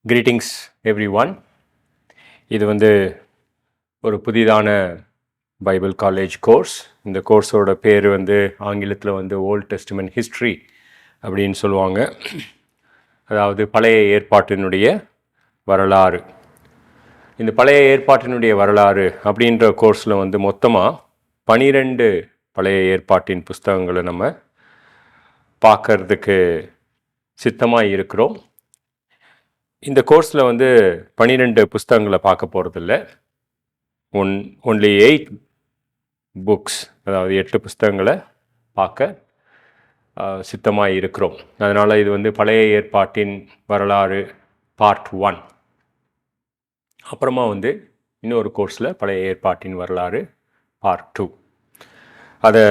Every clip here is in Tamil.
Greetings every one. இது ஒரு புதிதான பைபிள் காலேஜ் கோர்ஸ். இந்த கோர்ஸோட பேர் ஆங்கிலத்தில் ஓல்ட் டெஸ்டமெண்ட் ஹிஸ்ட்ரி அப்படின்னு சொல்லுவாங்க. அதாவது பழைய ஏற்பாட்டினுடைய வரலாறு. இந்த பழைய ஏற்பாட்டினுடைய வரலாறு அப்படின்ற கோர்ஸில் மொத்தமாக 12 பழைய ஏற்பாட்டின் புஸ்தகங்களை நம்ம பார்க்கறதுக்கு சித்தமாக இருக்கிறோம். இந்த கோர்ஸில் 12 புஸ்தகங்களை பார்க்க போகிறதில்ல. ஒன்லி 8 புக்ஸ், அதாவது 8 புஸ்தகங்களை பார்க்க சித்தமாக இருக்கிறோம். அதனால் இது பழைய ஏற்பாட்டின் வரலாறு பார்ட் 1. அப்புறமா இன்னொரு கோர்ஸில் பழைய ஏற்பாட்டின் வரலாறு பார்ட் 2 அதை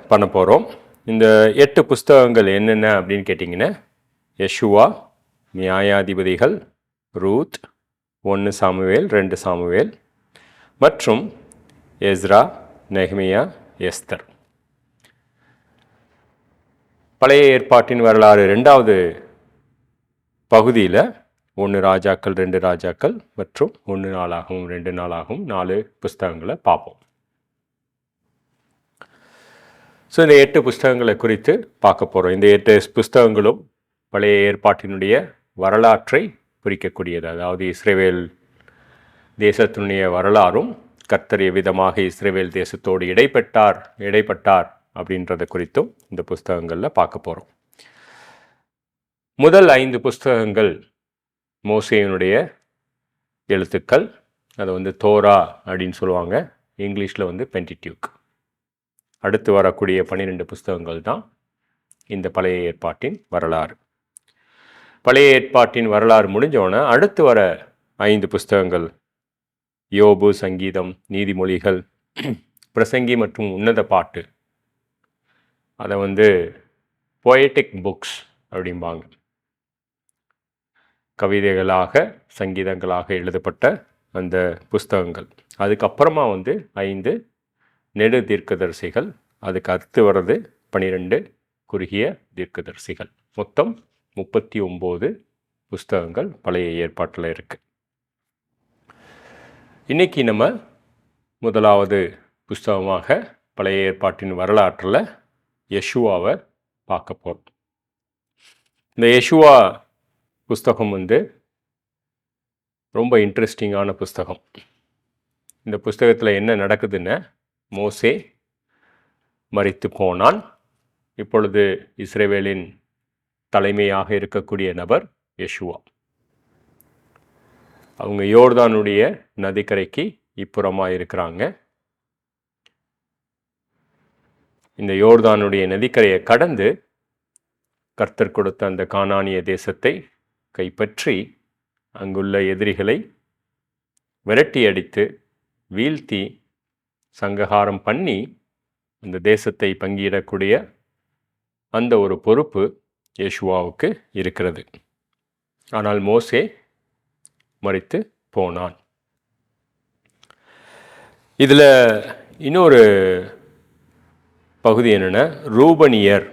பண்ண போகிறோம். இந்த 8 புஸ்தகங்கள் என்னென்ன அப்படின்னு கேட்டிங்கன்னா, யெஷுவா, நியாயாதிபதிகள், ரூத், 1 சாமுவேல், 2 சாமுவேல் மற்றும் எஸ்ரா, நெகமியா, எஸ்தர். பழைய ஏற்பாட்டின் வரலாறு 2வது பகுதியில் 1 ராஜாக்கள், 2 ராஜாக்கள் மற்றும் 1 நாளாகவும் 2 நாளாகவும் 4 புஸ்தகங்களை பார்ப்போம். ஸோ இந்த 8 புஸ்தகங்களை குறித்து பார்க்க போகிறோம். இந்த 8 புஸ்தகங்களும் பழைய ஏற்பாட்டினுடைய வரலாற்றை குறிக்கக்கூடியது. அதாவது இஸ்ரவேல் தேசத்தினுடைய வரலாறும், கர்த்தர் எவ்விதமாக இஸ்ரவேல் தேசத்தோடு இடைப்பட்டார் அப்படின்றத குறித்தும் இந்த புஸ்தகங்களில் பார்க்க போகிறோம். முதல் 5 புஸ்தகங்கள் மோசேயினுடைய எழுத்துக்கள். அதை தோரா அப்படின்னு சொல்லுவாங்க. இங்கிலீஷில் பென்டிடியூக். அடுத்து வரக்கூடிய 12 புஸ்தகங்கள் தான் இந்த பழைய ஏற்பாட்டின் வரலாறு. பழைய ஏற்பாட்டின் வரலாறு முடிஞ்சோன்னா அடுத்து வர 5 புஸ்தகங்கள் யோபு, சங்கீதம், நீதிமொழிகள், பிரசங்கி மற்றும் உன்னத பாட்டு. அதை பொயட்டிக் புக்ஸ் அப்படிம்பாங்க. கவிதைகளாக, சங்கீதங்களாக எழுதப்பட்ட அந்த புஸ்தகங்கள். அதுக்கப்புறமா 5 நெடு தீர்க்கதரிசிகள். அதுக்கு அடுத்து வர்றது 12 குறுகிய தீர்க்கதரிசிகள். மொத்தம் 39 புஸ்தகங்கள் பழைய ஏற்பாட்டில் இருக்கு. இன்னைக்கு நம்ம முதலாவது புஸ்தகமாக பழைய ஏற்பாட்டின் வரலாற்றில் யெஷுவாவை பார்க்க போகிறோம். இந்த யெஷுவா புஸ்தகம் ரொம்ப இன்ட்ரெஸ்டிங்கான புஸ்தகம். இந்த புஸ்தகத்தில் என்ன நடக்குதுன்னு, மோசே மரித்து போனான். இப்பொழுது இஸ்ரவேலின் தலைமையாக இருக்கக்கூடிய நபர் யெஷுவா. அவங்க யோர்தானுடைய நதிக்கரைக்கு இப்புறமாக இருக்கிறாங்க. இந்த யோர்தானுடைய நதிக்கரையை கடந்து கர்த்தர் கொடுத்த அந்த கானானிய தேசத்தை கைப்பற்றி அங்குள்ள எதிரிகளை விரட்டி அடித்து வீழ்த்தி சங்ககாரம் பண்ணி அந்த தேசத்தை பங்கிடக்கூடிய அந்த ஒரு பொறுப்பு யெஷுவாவுக்கு இருக்கிறது. ஆனால் மோசே மரித்து போனான். இதில் இன்னொரு பகுதி என்னென்னா, ரூபனியர்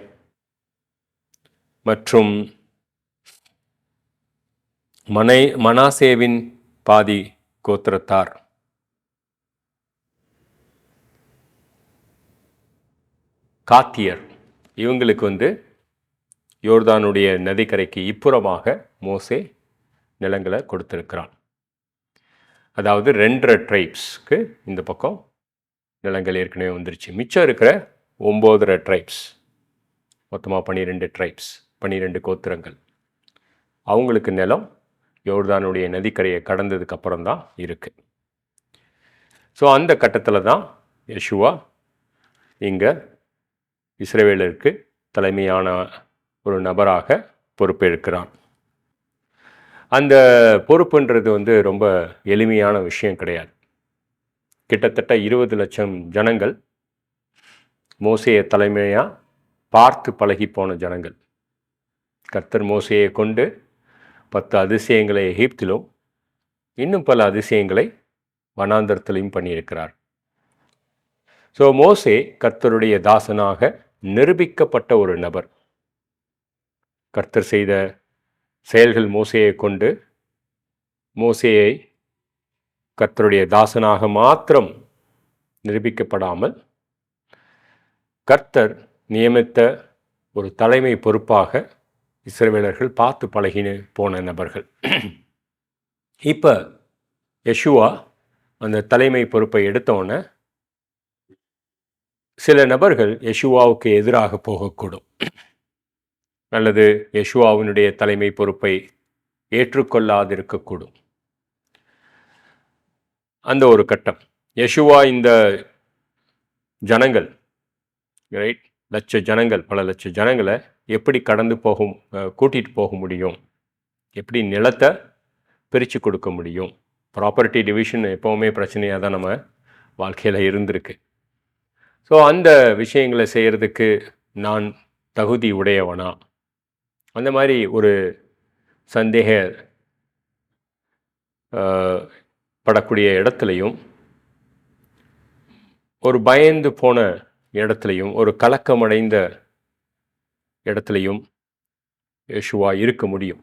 மற்றும் மனாசேவின் பாதி கோத்திரத்தார், காத்தியர், இவங்களுக்கு யோர்தானுடைய நதிக்கரைக்கு இப்புறமாக மோசே நிலங்களை கொடுத்திருக்கிறான். அதாவது 2 ட்ரைப்ஸ்க்கு இந்த பக்கம் நிலங்கள் ஏற்கனவே வந்துருச்சு. மிச்சம் இருக்கிற 9 ட்ரைப்ஸ், மொத்தமாக 12 ட்ரைப்ஸ், 12 கோத்திரங்கள், அவங்களுக்கு நிலம் யோர்தானுடைய நதிக்கரையை கடந்ததுக்கு அப்புறம் தான் இருக்கு. ஸோ அந்த கட்டத்தில் தான் யெஷுவா இங்கே இஸ்ரவேலருக்கு தலைமையான ஒரு நபராக பொறுப்பேற்கிறான். அந்த பொறுப்புன்றது ரொம்ப எளிமையான விஷயம் கிடையாது. கிட்டத்தட்ட 20 லட்சம் ஜனங்கள் மோசேயை தலைமையாக பார்த்து பழகி போன ஜனங்கள். கர்த்தர் மோசேயை கொண்டு 10 அதிசயங்களை எகிப்திலும் இன்னும் பல அதிசயங்களை வனாந்தரத்திலையும் பண்ணியிருக்கிறார். ஸோ மோசே கர்த்தருடைய தாசனாக நிரூபிக்கப்பட்ட ஒரு நபர். கர்த்தர் செய்த செயல்கள் மோசேயை கொண்டு மோசேயை கர்த்தருடைய தாசனாக மாத்திரம் நிரூபிக்கப்படாமல் கர்த்தர் நியமித்த ஒரு தலைமை பொறுப்பாக இஸ்ரவேலர்கள் பார்த்து பழகின போன நபர்கள். இப்போ யெஷுவா அந்த தலைமை பொறுப்பை எடுத்தோன்னே சில நபர்கள் யெஷுவாவுக்கு எதிராக போகக்கூடும், அல்லது யெஷுவாவினுடைய தலைமை பொறுப்பை ஏற்றுக்கொள்ளாதிருக்கக்கூடும். அந்த ஒரு கட்டம். யெஷுவா இந்த ஜனங்கள், ரைட், பல லட்ச ஜனங்களை எப்படி கடந்து கூட்டிகிட்டு போக முடியும், எப்படி நிலத்தை பிரித்து கொடுக்க முடியும். ப்ராப்பர்ட்டி டிவிஷன் எப்போவுமே பிரச்சனையாக தான் நம்ம வாழ்க்கையில் இருந்திருக்கு. ஸோ அந்த விஷயங்களை செய்கிறதுக்கு நான் தகுதி உடையவனா, அந்த மாதிரி ஒரு சந்தேக படக்கூடிய இடத்துலையும், ஒரு பயந்து போன இடத்துலையும், ஒரு கலக்கமடைந்த இடத்துலையும் யெஷுவா இருக்க முடியும்.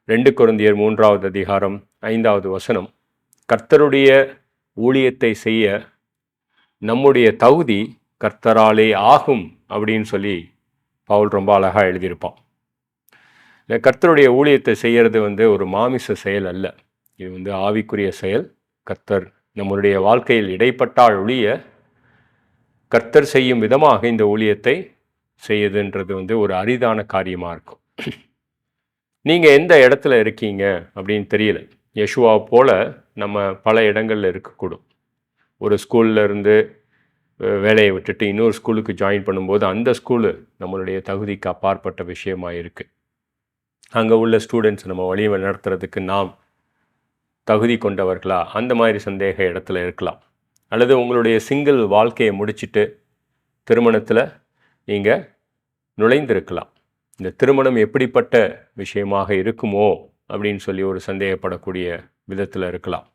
2 கொரிந்தியர் 3வது அதிகாரம் 5வது வசனம், கர்த்தருடைய ஊழியத்தை செய்ய நம்முடைய தகுதி கர்த்தராலே ஆகும் அப்படின்னு சொல்லி பவுல் ரொம்ப அழகாக எழுதியிருப்பான். கர்த்தருடைய ஊழியத்தை செய்கிறது ஒரு மாமிச செயல் அல்ல, இது ஆவிக்குரிய செயல். கர்த்தர் நம்முடைய வாழ்க்கையில் இடைப்பட்டால் ஒழிய கர்த்தர் செய்யும் விதமாக இந்த ஊழியத்தை செய்யுதுன்றது ஒரு அரிதான காரியமாக இருக்கும். நீங்கள் எந்த இடத்துல இருக்கீங்க அப்படின்னு தெரியல. யெஷுவா போல நம்ம பல இடங்களில் இருக்கக்கூடும். ஒரு ஸ்கூலில் இருந்து வேலையை விட்டுட்டு இன்னொரு ஸ்கூலுக்கு ஜாயின் பண்ணும்போது அந்த ஸ்கூலு நம்மளுடைய தகுதிக்கு அப்பாற்பட்ட விஷயமாக இருக்குது. அங்கே உள்ள ஸ்டூடெண்ட்ஸ் நம்ம வழி நடத்துறதுக்கு நாம் தகுதி கொண்டவர்களா, அந்த மாதிரி சந்தேக இடத்துல இருக்கலாம். அல்லது உங்களுடைய சிங்கிள் வாழ்க்கையை முடிச்சுட்டு திருமணத்தில் நீங்கள் நுழைந்திருக்கலாம். இந்த திருமணம் எப்படிப்பட்ட விஷயமாக இருக்குமோ அப்படின்னு சொல்லி ஒரு சந்தேகப்படக்கூடிய விதத்தில் இருக்கலாம்.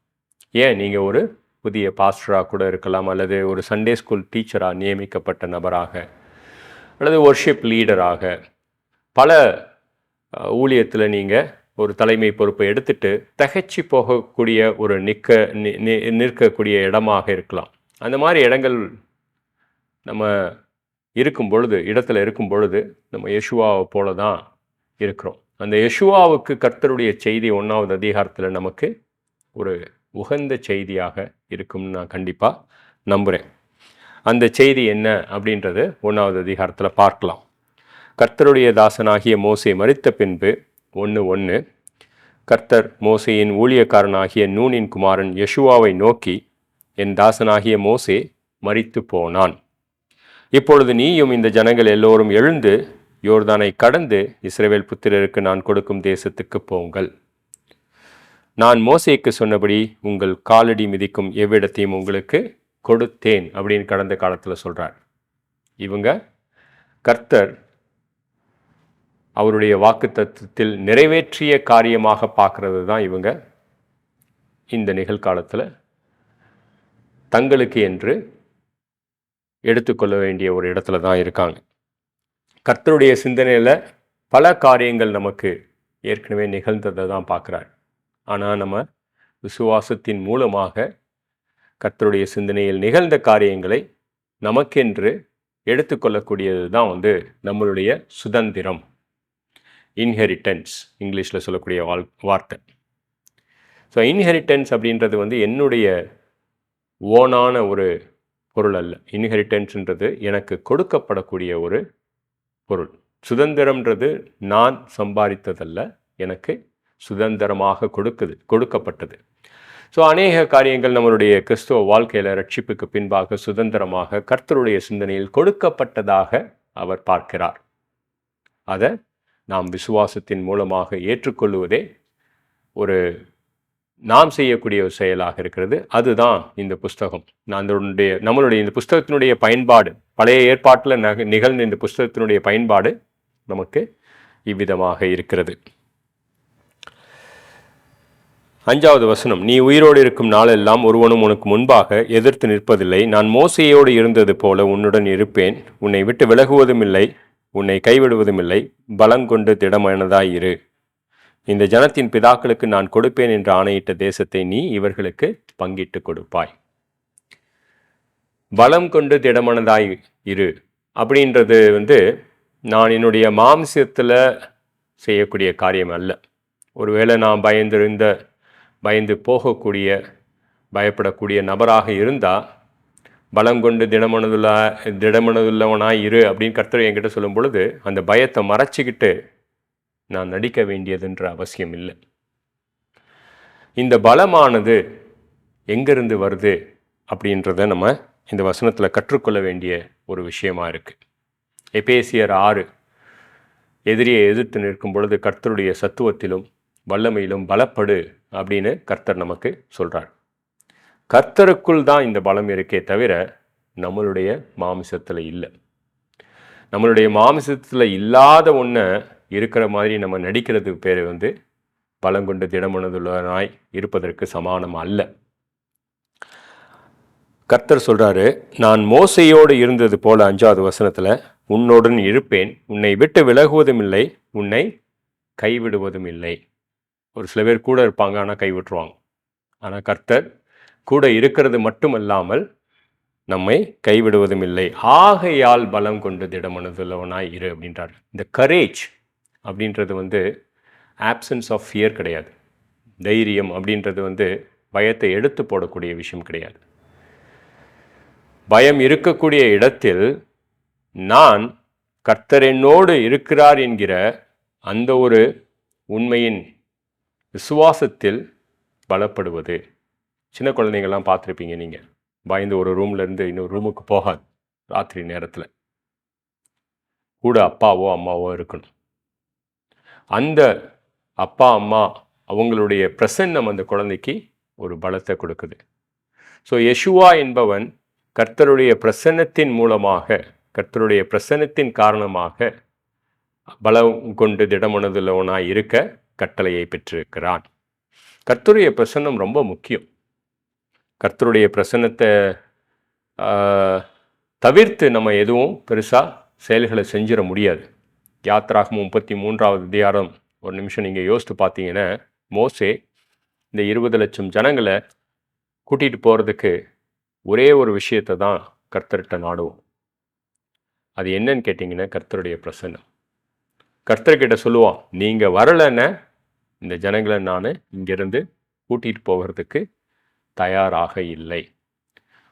ஏன் நீங்கள் ஒரு புதிய பாஸ்டராக கூட இருக்கலாம், அல்லது ஒரு சண்டே ஸ்கூல் டீச்சராக நியமிக்கப்பட்ட நபராக, அல்லது ஒர்ஷிப் லீடராக, பல ஊழியத்தில் நீங்கள் ஒரு தலைமை பொறுப்பை எடுத்துட்டு தகைச்சி போகக்கூடிய ஒரு நிற்கக்கூடிய இடமாக இருக்கலாம். அந்த மாதிரி இடங்கள் நம்ம இடத்துல இருக்கும் பொழுது நம்ம யெஷுவாவை போல தான் இருக்கிறோம். அந்த யெஷுவாவுக்கு கர்த்தருடைய செய்தி 1வது அதிகாரத்தில் நமக்கு ஒரு உகந்த செய்தியாக இருக்கும்னு நான் கண்டிப்பாக நம்புகிறேன். அந்த செய்தி என்ன அப்படின்றது 1வது அதிகாரத்தில் பார்க்கலாம். கர்த்தருடைய தாசனாகிய மோசே மரித்த பின்பு 1:1, கர்த்தர் மோசேயின் ஊழியக்காரனாகிய நூனின் குமாரன் யெஷுவாவை நோக்கி, என் தாசனாகிய மோசே மரித்து போனான். இப்பொழுது நீயும் இந்த ஜனங்கள் எல்லோரும் எழுந்து யோர்தானை கடந்து இஸ்ரவேல் புத்திரருக்கு நான் கொடுக்கும் தேசத்துக்கு போங்கள். நான் மோசேக்கு சொன்னபடி உங்கள் காலடி மிதிக்கும் எவ்விடத்தையும் உங்களுக்கு கொடுத்தேன் அப்படின்னு கடந்த காலத்தில் சொல்கிறார். இவங்க கர்த்தர் அவருடைய வாக்குத்தத்தத்தில் நிறைவேற்றிய காரியமாக பார்க்கறது தான் இவங்க இந்த நிகழ்காலத்தில் தங்களுக்கு என்று எடுத்துக்கொள்ள வேண்டிய ஒரு இடத்துல தான் இருக்காங்க. கர்த்தருடைய சிந்தனையில் பல காரியங்கள் நமக்கு ஏற்கனவே நிகழ்ந்ததை தான் பார்க்குறார். ஆனால் நம்ம விசுவாசத்தின் மூலமாக கர்த்தருடைய சிந்தனையில் நிகழ்ந்த காரியங்களை நமக்கென்று எடுத்துக்கொள்ளக்கூடியது தான் நம்மளுடைய சுதந்திரம், இன்ஹெரிட்டன்ஸ் இங்கிலீஷில் சொல்லக்கூடிய வார்த்தை. ஸோ இன்ஹெரிட்டன்ஸ் அப்படின்றது என்னுடைய ஓனான ஒரு பொருள் அல்ல. இன்ஹெரிட்டன்ஸ்ன்றது எனக்கு கொடுக்கப்படக்கூடிய ஒரு பொருள். சுதந்திரம்ன்றது நான் சம்பாதித்ததல்ல, எனக்கு சுதந்திரமாக கொடுக்கப்பட்டது. ஸோ அநேக காரியங்கள் நம்மளுடைய கிறிஸ்துவ வாழ்க்கையில் ரட்சிப்புக்கு பின்பாக சுதந்திரமாக கர்த்தருடைய சிந்தனையில் கொடுக்கப்பட்டதாக அவர் பார்க்கிறார். அதை நாம் விசுவாசத்தின் மூலமாக ஏற்றுக்கொள்வதே நாம் செய்யக்கூடிய ஒரு செயலாக இருக்கிறது. அதுதான் இந்த புஸ்தகம். நம்மளுடைய இந்த புஸ்தகத்தினுடைய பயன்பாடு, பழைய ஏற்பாட்டில் நிகழ்ந்த இந்த புஸ்தகத்தினுடைய பயன்பாடு நமக்கு இவ்விதமாக இருக்கிறது. 5வது வசனம், நீ உயிரோடு இருக்கும் நாளெல்லாம் ஒருவனும் உனக்கு முன்பாக எதிர்த்து நிற்பதில்லை. நான் மோசேயோடு இருந்தது போல உன்னுடன் இருப்பேன். உன்னை விட்டு விலகுவதும் இல்லை, உன்னை கைவிடுவதும் இல்லை. பலங்கொண்டு திடமானதாயிரு. இந்த ஜனத்தின் பிதாக்களுக்கு நான் கொடுப்பேன் என்று ஆணையிட்ட தேசத்தை நீ இவர்களுக்கு பங்கிட்டு கொடுப்பாய். பலம் கொண்டு திடமனதாய் இரு அப்படின்றது நான் என்னுடைய மாம்சத்தில் செய்யக்கூடிய காரியம் அல்ல. ஒருவேளை நான் பயந்து போகக்கூடிய பயப்படக்கூடிய நபராக இருந்தால் பலம் கொண்டு திடமனதுள்ளவனாய் இரு அப்படின்னு கர்த்தர் என்கிட்ட சொல்லும் பொழுது அந்த பயத்தை மறைச்சிக்கிட்டு நான் நடிக்க வேண்டியதுன்ற அவசியம் இல்லை. இந்த பலமானது எங்கிருந்து வருது அப்படின்றத நம்ம இந்த வசனத்தில் கற்றுக்கொள்ள வேண்டிய ஒரு விஷயமா இருக்குது. எபேசியர் 6 எதிரியை எதிர்த்து நிற்கும் பொழுது கர்த்தருடைய சத்துவத்திலும் வல்லமையிலும் பலப்படு அப்படின்னு கர்த்தர் நமக்கு சொல்கிறார். கர்த்தருக்குள் தான் இந்த பலம் இருக்கே தவிர நம்மளுடைய மாமிசத்தில் இல்லை. நம்மளுடைய மாமிசத்தில் இல்லாத ஒன்றை இருக்கிற மாதிரி நம்ம நடிக்கிறதுக்கு பேர் பலம் கொண்டு திடமனதுள்ளவனாய் இருப்பதற்கு சமானம் அல்ல. கர்த்தர் சொல்கிறாரு, நான் மோசையோடு இருந்தது போல 5வது வசனத்தில் உன்னுடன் இருப்பேன், உன்னை விட்டு விலகுவதும் இல்லை, உன்னை கைவிடுவதும் இல்லை. ஒரு சில பேர் கூட இருப்பாங்க, ஆனால் கைவிட்டுருவாங்க. ஆனால் கர்த்தர் கூட இருக்கிறது மட்டுமல்லாமல் நம்மை கைவிடுவதும் இல்லை. ஆகையால் பலம் கொண்டு திடமனதுள்ளவனாய் இரு அப்படின்றார். இந்த கரேஜ் அப்படின்றது ஆப்சன்ஸ் ஆஃப் ஃபியர் கிடையாது. தைரியம் அப்படின்றது பயத்தை எடுத்து போடக்கூடிய விஷயம் கிடையாது. பயம் இருக்கக்கூடிய இடத்தில் நான் கர்த்தர் என்னோடு இருக்கிறார் என்கிற அந்த ஒரு உண்மையின் விசுவாசத்தில் பலப்படுவது. சின்ன குழந்தைங்கள்லாம் பார்த்துருப்பீங்க நீங்கள். பயந்து ஒரு ரூம்லேருந்து இன்னொரு ரூமுக்கு போகாது ராத்திரி நேரத்தில். கூட அப்பாவோ அம்மாவோ இருக்கணும். அந்த அப்பா அம்மா அவங்களுடைய பிரசன்னம் அந்த குழந்தைக்கு ஒரு பலத்தை கொடுக்குது. ஸோ யெஷுவா என்பவன் கர்த்தருடைய பிரசன்னத்தின் மூலமாக, கர்த்தருடைய பிரசன்னத்தின் காரணமாக பலம் கொண்டு திடமனதுள்ளவனாய் இருக்க கட்டளையை பெற்றிருக்கிறான். கர்த்தருடைய பிரசன்னம் ரொம்ப முக்கியம். கர்த்தருடைய பிரசன்னத்தை தவிர்த்து நம்ம எதுவும் பெருசாக செயல்களை செஞ்சிட முடியாது. யாத்ராகமம் 33வது அதிகாரம் ஒரு நிமிஷம் நீங்கள் யோசித்து பார்த்தீங்கன்னா, மோசே இந்த 20 லட்சம் ஜனங்களை கூட்டிகிட்டு போகிறதுக்கு ஒரே ஒரு விஷயத்தை தான் கர்த்தர்கிட்ட நாடுவோம். அது என்னன்னு கேட்டிங்கன்னா கர்த்தருடைய பிரசன்னம். கர்த்தர்கிட்ட சொல்லுவான், நீங்கள் வரலைன்னா இந்த ஜனங்களை நான் இங்கேருந்து கூட்டிகிட்டு போகிறதுக்கு தயாராக இல்லை.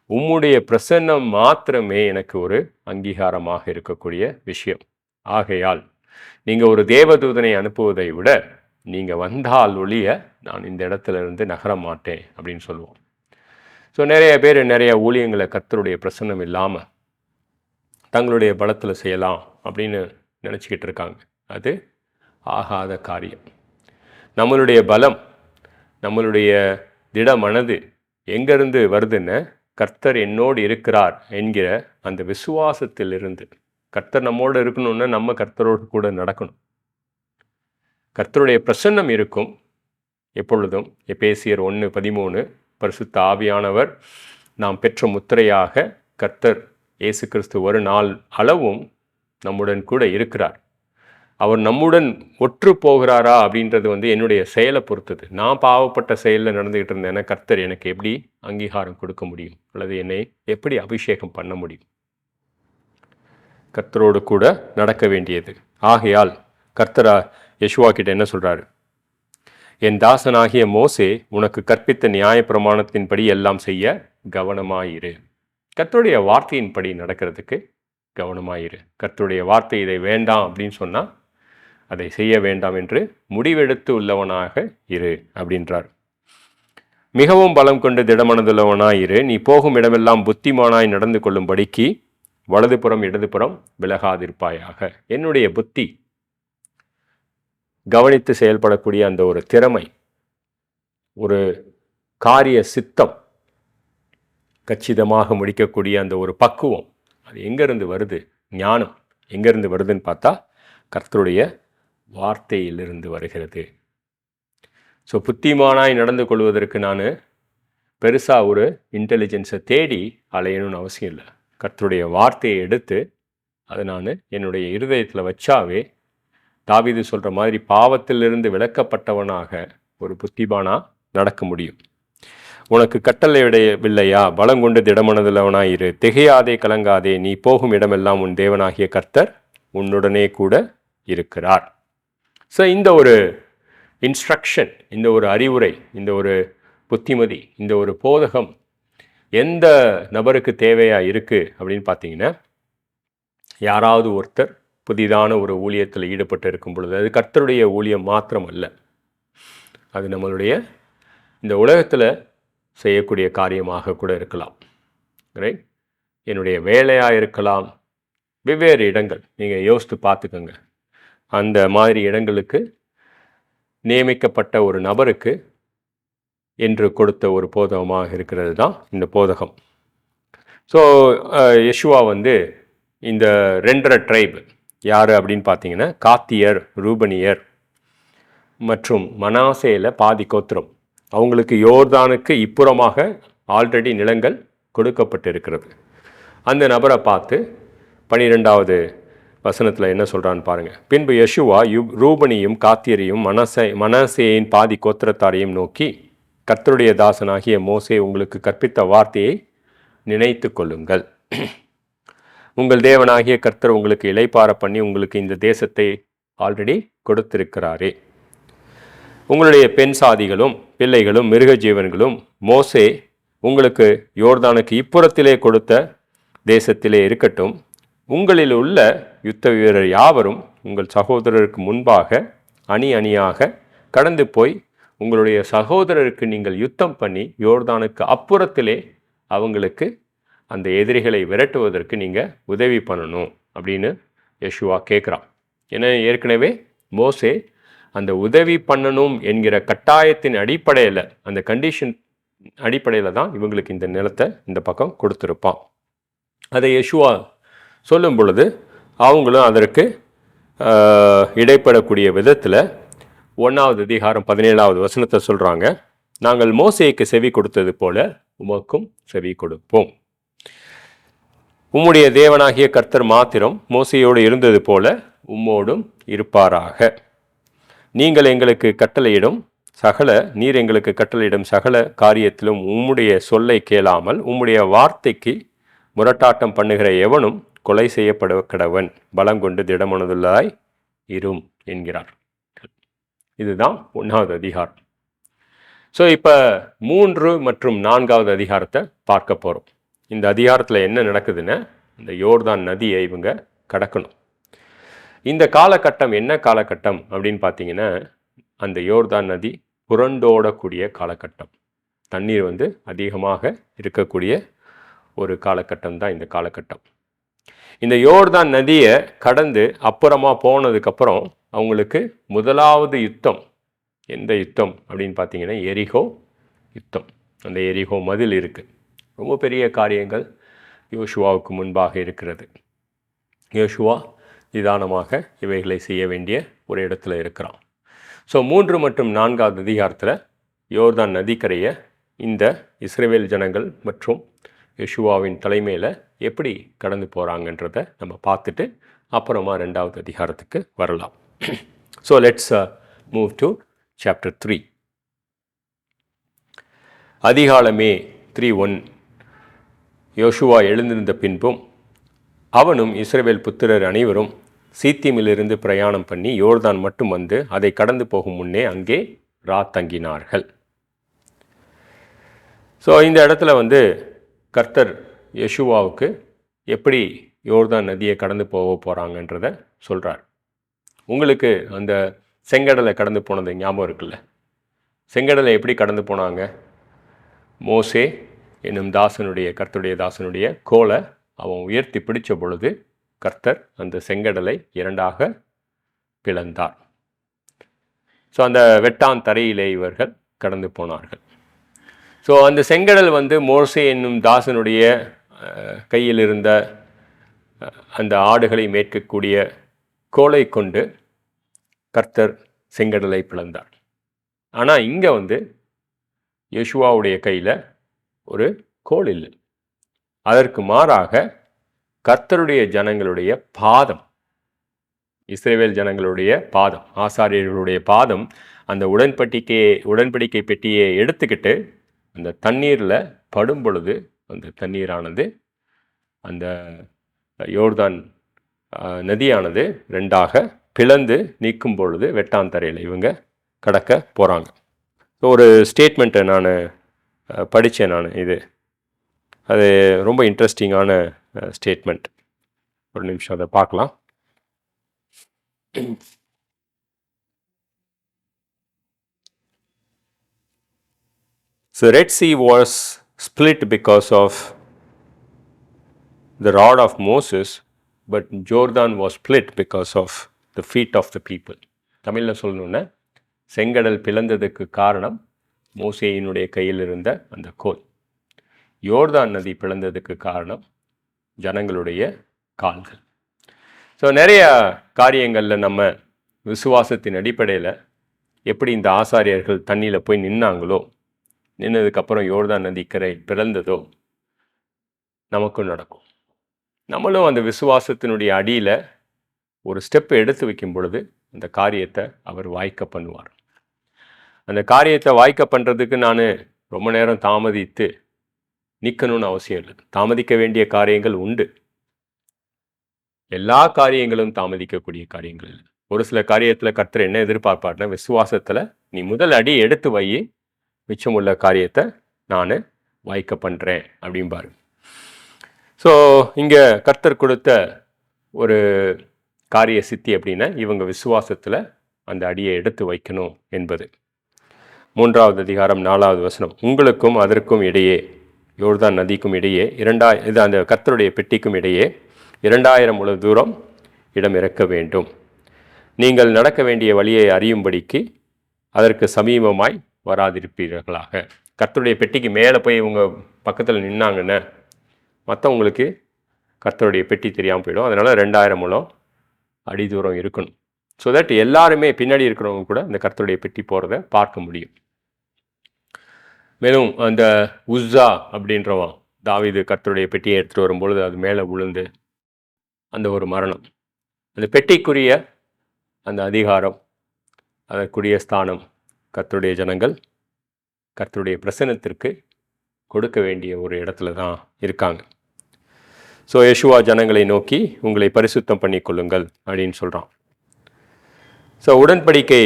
உம்முடைய பிரசன்னம் மாத்திரமே எனக்கு ஒரு அங்கீகாரமாக இருக்கக்கூடிய விஷயம். ஆகையால் நீங்கள் ஒரு தேவதூதனை அனுப்புவதை விட நீங்கள் வந்தால் ஒழிய நான் இந்த இடத்துல இருந்து நகர மாட்டேன் அப்படின்னு சொல்லுவோம். ஸோ நிறைய பேர் நிறைய ஊழியங்களை கர்த்தருடைய பிரசன்னம் இல்லாமல் தங்களுடைய பலத்தில் செய்யலாம் அப்படின்னு நினச்சிக்கிட்டு இருக்காங்க. அது ஆகாத காரியம். நம்மளுடைய பலம், நம்மளுடைய திட மனது எங்கேருந்து வருதுன்னு கர்த்தர் என்னோடு இருக்கிறார் என்கிற அந்த விசுவாசத்திலிருந்து. கர்த்தர் நம்மோடு இருக்கணும்னா நம்ம கர்த்தரோடு கூட நடக்கணும். கர்த்தருடைய பிரசன்னம் இருக்கும் எப்பொழுதும். எபேசியர் 1:13 பரிசுத்த ஆவியானவர் நாம் பெற்ற முத்திரையாக கர்த்தர் இயேசு கிறிஸ்து ஒரு நாள் அளவும் நம்முடன் கூட இருக்கிறார். அவர் நம்முடன் ஒற்று போகிறாரா அப்படின்றது என்னுடைய செயலை பொறுத்தது. நான் பாவப்பட்ட செயலில் நடந்துக்கிட்டு இருந்தேன்னா கர்த்தர் எனக்கு எப்படி அங்கீகாரம் கொடுக்க முடியும், அல்லது என்னை எப்படி அபிஷேகம் பண்ண முடியும்? கர்த்தரோடு கூட நடக்க வேண்டியது. ஆகையால் கர்த்தரா யெஷுவா கிட்ட என்ன சொல்கிறாரு? என் தாசனாகிய மோசே உனக்கு கற்பித்த நியாய பிரமாணத்தின்படி எல்லாம் செய்ய கவனமாயிரு. கர்த்தருடைய வார்த்தையின்படி நடக்கிறதுக்கு கவனமாயிரு. கர்த்தருடைய வார்த்தை இதை வேண்டாம் அப்படின்னு சொன்னால் அதை செய்ய வேண்டாம் என்று முடிவெடுத்து உள்ளவனாக இரு அப்படின்றார். மிகவும் பலம் கொண்டு திடமனதுள்ளவனாயிரு. நீ போகும் இடமெல்லாம் புத்திமானாய் நடந்து கொள்ளும்படிக்கு வலதுபுறம் இடதுபுறம் விலகாதிருப்பாயாக. என்னுடைய புத்தி, கவனித்து செயல்படக்கூடிய அந்த ஒரு திறமை, ஒரு காரிய சித்தம், கச்சிதமாக முடிக்கக்கூடிய அந்த ஒரு பக்குவம், அது எங்கேருந்து வருது? ஞானம் எங்கேருந்து வருதுன்னு பார்த்தா கர்த்தருடைய வார்த்தையிலிருந்து வருகிறது. ஸோ புத்திமானாய் நடந்து கொள்வதற்கு நான் பெருசாக ஒரு இன்டெலிஜென்ஸை தேடி அலையணும்னு அவசியம் இல்லை. கர்த்தருடைய வார்த்தையை எடுத்து அதை நான் என்னுடைய இருதயத்தில் வச்சாவே தாவீது சொல்கிற மாதிரி பாவத்திலிருந்து விலக்கப்பட்டவனாக ஒரு புத்திமானா நடக்க முடியும். உனக்கு கட்டளையிடவில்லையா, பலங்கொண்டு திடமனதுள்ளவனாயிரு, திகையாதே கலங்காதே, நீ போகும் இடமெல்லாம் உன் தேவனாகிய கர்த்தர் உன்னுடனே கூட இருக்கிறார். ஸோ இந்த ஒரு இன்ஸ்ட்ரக்ஷன், இந்த ஒரு அறிவுரை, இந்த ஒரு புத்திமதி, இந்த ஒரு போதகம் எந்த நபருக்கு தேவையாக இருக்குது அப்படின்னு பார்த்தீங்கன்னா, யாராவது ஒருத்தர் புதிதான ஒரு ஊழியத்தில் ஈடுபட்டு இருக்கும் பொழுது, அது கர்த்தருடைய ஊழியம் மாத்திரம் அல்ல, அது நம்மளுடைய இந்த உலகத்தில் செய்யக்கூடிய காரியமாக கூட இருக்கலாம். ரைட்? என்னுடைய வேலையாக இருக்கலாம், வெவ்வேறு இடங்கள் நீங்கள் யோசித்து பார்த்துக்கோங்க. அந்த மாதிரி இடங்களுக்கு நியமிக்கப்பட்ட ஒரு நபருக்கு என்று கொடுத்த ஒரு போதகமாக இருக்கிறது தான் இந்த போதகம். ஸோ யெஷுவா இந்த 2.5 ட்ரைப் யார் அப்படின்னு பார்த்தீங்கன்னா, காத்தியர், ரூபனியர் மற்றும் மனாசேல பாதி கோத்திரம். அவங்களுக்கு யோர்தானுக்கு இப்புறமாக ஆல்ரெடி நிலங்கள் கொடுக்கப்பட்டு இருக்கிறது. அந்த நபரை பார்த்து 12வது வசனத்தில் என்ன சொல்கிறான்னு பாருங்கள். பின்பு யெஷுவா ரூபனியும் காத்தியரையும் மனாசேயின் பாதி கோத்திரத்தாரையும் நோக்கி, கர்த்தருடைய தாசனாகிய மோசே உங்களுக்கு கற்பித்த வார்த்தையை நினைத்து கொள்ளுங்கள். உங்கள் தேவனாகிய கர்த்தர் உங்களுக்கு இளைப்பாற பண்ணி உங்களுக்கு இந்த தேசத்தை ஆல்ரெடி கொடுத்திருக்கிறாரே. உங்களுடைய பெண் சாதிகளும் பிள்ளைகளும் மிருக ஜீவன்களும் மோசே உங்களுக்கு யோர்தானுக்கு இப்புறத்திலே கொடுத்த தேசத்திலே இருக்கட்டும். உங்களில் உள்ள யுத்த வீரர் யாவரும் உங்கள் சகோதரருக்கு முன்பாக அணி அணியாக கடந்து போய் உங்களுடைய சகோதரருக்கு நீங்கள் யுத்தம் பண்ணி யோர்தானுக்கு அப்புறத்திலே அவங்களுக்கு அந்த எதிரிகளை விரட்டுவதற்கு நீங்கள் உதவி பண்ணணும் அப்படின்னு யெஷுவா கேட்குறான். ஏன்னா ஏற்கனவே மோசே அந்த உதவி பண்ணணும் என்கிற கட்டாயத்தின் அடிப்படையில், அந்த கண்டிஷன் அடிப்படையில் தான் இவங்களுக்கு இந்த நிலத்தை இந்த பக்கம் கொடுத்துருப்பான். அதை யெஷுவா சொல்லும் பொழுது அவங்களும் அதற்கு இடைப்படக்கூடிய விதத்தில் 1வது அதிகாரம் 17வது வசனத்தை சொல்கிறாங்க. நாங்கள் மோசேக்கு செவி கொடுத்தது போல உமக்கும் செவி கொடுப்போம். உம்முடைய தேவனாகிய கர்த்தர் மாத்திரம் மோசேயோடு இருந்தது போல உம்மோடும் இருப்பாராக. நீங்கள் எங்களுக்கு கட்டளையிடும் நீர் எங்களுக்கு கட்டளையிடும் சகல காரியத்திலும் உம்முடைய சொல்லை கேளாமல் உம்முடைய வார்த்தைக்கு முரட்டாட்டம் பண்ணுகிற எவனும் கொலை செய்யப்பட கடவன், பலங்கொண்டு திடமனதுள்ளாய் இரும் என்கிறார். இதுதான் 1வது அதிகாரம். ஸோ இப்போ 3 மற்றும் 4வது அதிகாரத்தை பார்க்க போகிறோம். இந்த அதிகாரத்தில் என்ன நடக்குதுன்னா, இந்த யோர்தான் நதியை இவங்க கடக்கணும். இந்த காலகட்டம் என்ன காலகட்டம் அப்படின்னு பார்த்தீங்கன்னா, அந்த யோர்தான் நதி புரண்டோடக்கூடிய காலகட்டம், தண்ணீர் அதிகமாக இருக்கக்கூடிய ஒரு காலகட்டம் தான் இந்த காலகட்டம். இந்த யோர்தான் நதியை கடந்து அப்புறமா போனதுக்கப்புறம் அவங்களுக்கு முதலாவது யுத்தம், எந்த யுத்தம் அப்படின்னு பார்த்தீங்கன்னா எரிகோ யுத்தம். அந்த எரிகோ மதில் இருக்குது. ரொம்ப பெரிய காரியங்கள் யோசுவாவுக்கு முன்பாக இருக்கிறது. யோசுவா நிதானமாக இவைகளை செய்ய வேண்டிய ஒரு இடத்துல இருக்கிறான். ஸோ 3 மற்றும் 4வது அதிகாரத்தில் யோர்தான் நதிக்கரையை இந்த இஸ்ரவேல் ஜனங்கள் மற்றும் யெஷுவாவின் தலைமையில் எப்படி கடந்து போகிறாங்கன்றதை நம்ம பார்த்துட்டு அப்புறமா 2வது அதிகாரத்துக்கு வரலாம். So let's move to chapter 3. அதிகாலமே 3:1. யோசுவா எழுந்திருந்த பின்பும் அவனும் இஸ்ரவேல் புத்திரர் அனைவரும் சீத்திமிலிருந்து பிரயாணம் பண்ணி யோர்தான் மட்டும் வந்து அதை கடந்து போகும் முன்னே அங்கே தங்கினார்கள். ஸோ இந்த இடத்துல கர்த்தர் யெஷுவாவுக்கு எப்படி யோர்தான் நதியை கடந்து போக போகிறாங்கன்றத சொல்கிறார். உங்களுக்கு அந்த செங்கடலை கடந்து போனது ஞாபகம் இருக்குல்ல? செங்கடலை எப்படி கடந்து போனாங்க? மோசே என்னும் கர்த்தருடைய தாசனுடைய கோலை அவன் உயர்த்தி பிடித்த பொழுது கர்த்தர் அந்த செங்கடலை 2ஆக பிளந்தார். ஸோ அந்த வெட்டான் தரையிலே இவர்கள் கடந்து போனார்கள். ஸோ அந்த செங்கடல் மோசே என்னும் தாசனுடைய கையில் இருந்த அந்த ஆடுகளை மேற்கக்கூடிய கோலை கொண்டு கர்த்தர் செங்கடலை பிளந்தார். ஆனால் இங்கே யெஷுவாவுடைய கையில் ஒரு கோல் இல்லை. அதற்கு மாறாக கர்த்தருடைய ஜனங்களுடைய பாதம், இஸ்ரவேல் ஜனங்களுடைய பாதம், ஆசாரியர்களுடைய பாதம் அந்த உடன்படிக்கை பெட்டியை எடுத்துக்கிட்டு அந்த தண்ணீரில் படும் பொழுது அந்த தண்ணீரானது அந்த யோர்தான் நதியானது ரெண்டாக பிளந்து நீக்கும் பொழுது வெட்டாந்தரையில் இவங்க கடக்க போகிறாங்க. ஒரு ஸ்டேட்மெண்ட்டை நான் படித்தேன். இது அது ரொம்ப இன்ட்ரெஸ்டிங்கான ஸ்டேட்மெண்ட். ஒரு நிமிஷம் அதை பார்க்கலாம். So Red Sea was split because of the rod of Moses, but Jordan was split because of the feet of the people. தமிழில் சொல்லணுன்னா செங்கடல் பிளந்ததுக்கு காரணம் மோசேயினுடைய கையில் இருந்த அந்த கோல். யோர்தான் நதி பிளந்ததுக்கு காரணம் ஜனங்களுடைய கால்கள். ஸோ நிறைய காரியங்களில் நம்ம விசுவாசத்தின் அடிப்படையில் எப்படி இந்த ஆசாரியர்கள் தண்ணியில் போய் நின்னாங்களோ, நின்னதுக்கப்புறம் யோர்தான் நதி கரை பிறந்ததோ நமக்கும் நடக்கும். நம்மளும் அந்த விசுவாசத்தினுடைய அடியில் ஒரு ஸ்டெப் எடுத்து வைக்கும் பொழுது அந்த காரியத்தை அவர் வாய்க்க பண்ணுவார். அந்த காரியத்தை வாய்க்க பண்ணுறதுக்கு நான் ரொம்ப நேரம் தாமதித்து நிற்கணும்னு அவசியம் இல்லை. தாமதிக்க வேண்டிய காரியங்கள் உண்டு. எல்லா காரியங்களும் தாமதிக்கக்கூடிய காரியங்கள் இல்லை. ஒரு சில காரியத்தில் கர்த்தர் என்ன எதிர்பார்ப்பார்னா, விசுவாசத்தில் நீ முதல் அடி எடுத்து வை, மிச்சமுள்ள காரியத்தை நான் வாய்க்க பண்ணுறேன் அப்படிம்பாரு. ஸோ இங்கே கர்த்தர் கொடுத்த ஒரு காரிய சித்தி அப்படின்னா, இவங்க விசுவாசத்தில் அந்த அடியை எடுத்து வைக்கணும் என்பது. 3வது அதிகாரம் 4வது வசனம், உங்களுக்கும் அதற்கும் இடையே, யோர்தான் நதிக்கும் இடையே இது அந்த கர்த்தருடைய பெட்டிக்கும் இடையே 2000 முழ தூரம் இடம் இறக்க வேண்டும். நீங்கள் நடக்க வேண்டிய வழியை அறியும்படிக்கு அதற்கு சமீபமாய் வராதிருப்பீர்களாக. கர்த்தருடைய பெட்டிக்கு மேலே போய் இவங்க பக்கத்தில் நின்னாங்கன்னா மற்றவங்களுக்கு கர்த்தருடைய பெட்டி தெரியாமல் போயிடும். அதனால் 2000 முழம் அடி தூரம் இருக்கணும். ஸோ தட் எல்லாருமே பின்னாடி இருக்கிறவங்க கூட அந்த கர்த்தருடைய பெட்டி போகிறத பார்க்க முடியும். மேலும் அந்த உஸ்ஸா அப்படின்றவன் தாவீது கர்த்தருடைய பெட்டியை எடுத்துகிட்டு வரும்பொழுது அது மேலே விழுந்து அந்த ஒரு மரணம், அந்த பெட்டிக்குரிய அந்த அதிகாரம், அதற்குரிய ஸ்தானம் கர்த்தருடைய ஜனங்கள் கர்த்தருடைய பிரசன்னத்திற்கு கொடுக்க வேண்டிய ஒரு இடத்துல தான் இருக்காங்க. ஸோ யெஷுவா ஜனங்களை நோக்கி உங்களை பரிசுத்தம் பண்ணி கொள்ளுங்கள் அப்படின்னு சொல்கிறான். ஸோ உடன்படிக்கை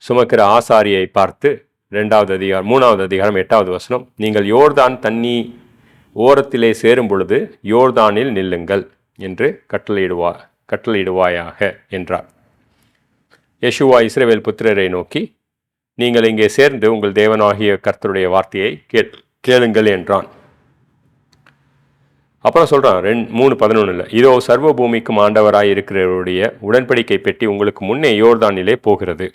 சுமக்கிற ஆசாரியை பார்த்து 3வது அதிகாரம் 8வது வசனம், நீங்கள் யோர்தான் தண்ணி ஓரத்திலே சேரும் பொழுது யோர்தானில் நில்லுங்கள் என்று கட்டளையிடுவாயாக என்றார். யெஷுவா இஸ்ரவேல் புத்திரரை நோக்கி, நீங்கள் இங்கே சேர்ந்து உங்கள் தேவனாகிய கர்த்தருடைய வார்த்தையை கேளுங்கள் என்றான். அப்புறம் சொல்கிறான் 3:11, இதோ சர்வ பூமிக்கும் ஆண்டவராய் இருக்கிறவருடைய உடன்படிக்கை பெட்டி உங்களுக்கு முன்னே யோர்தானிலே போகிறது.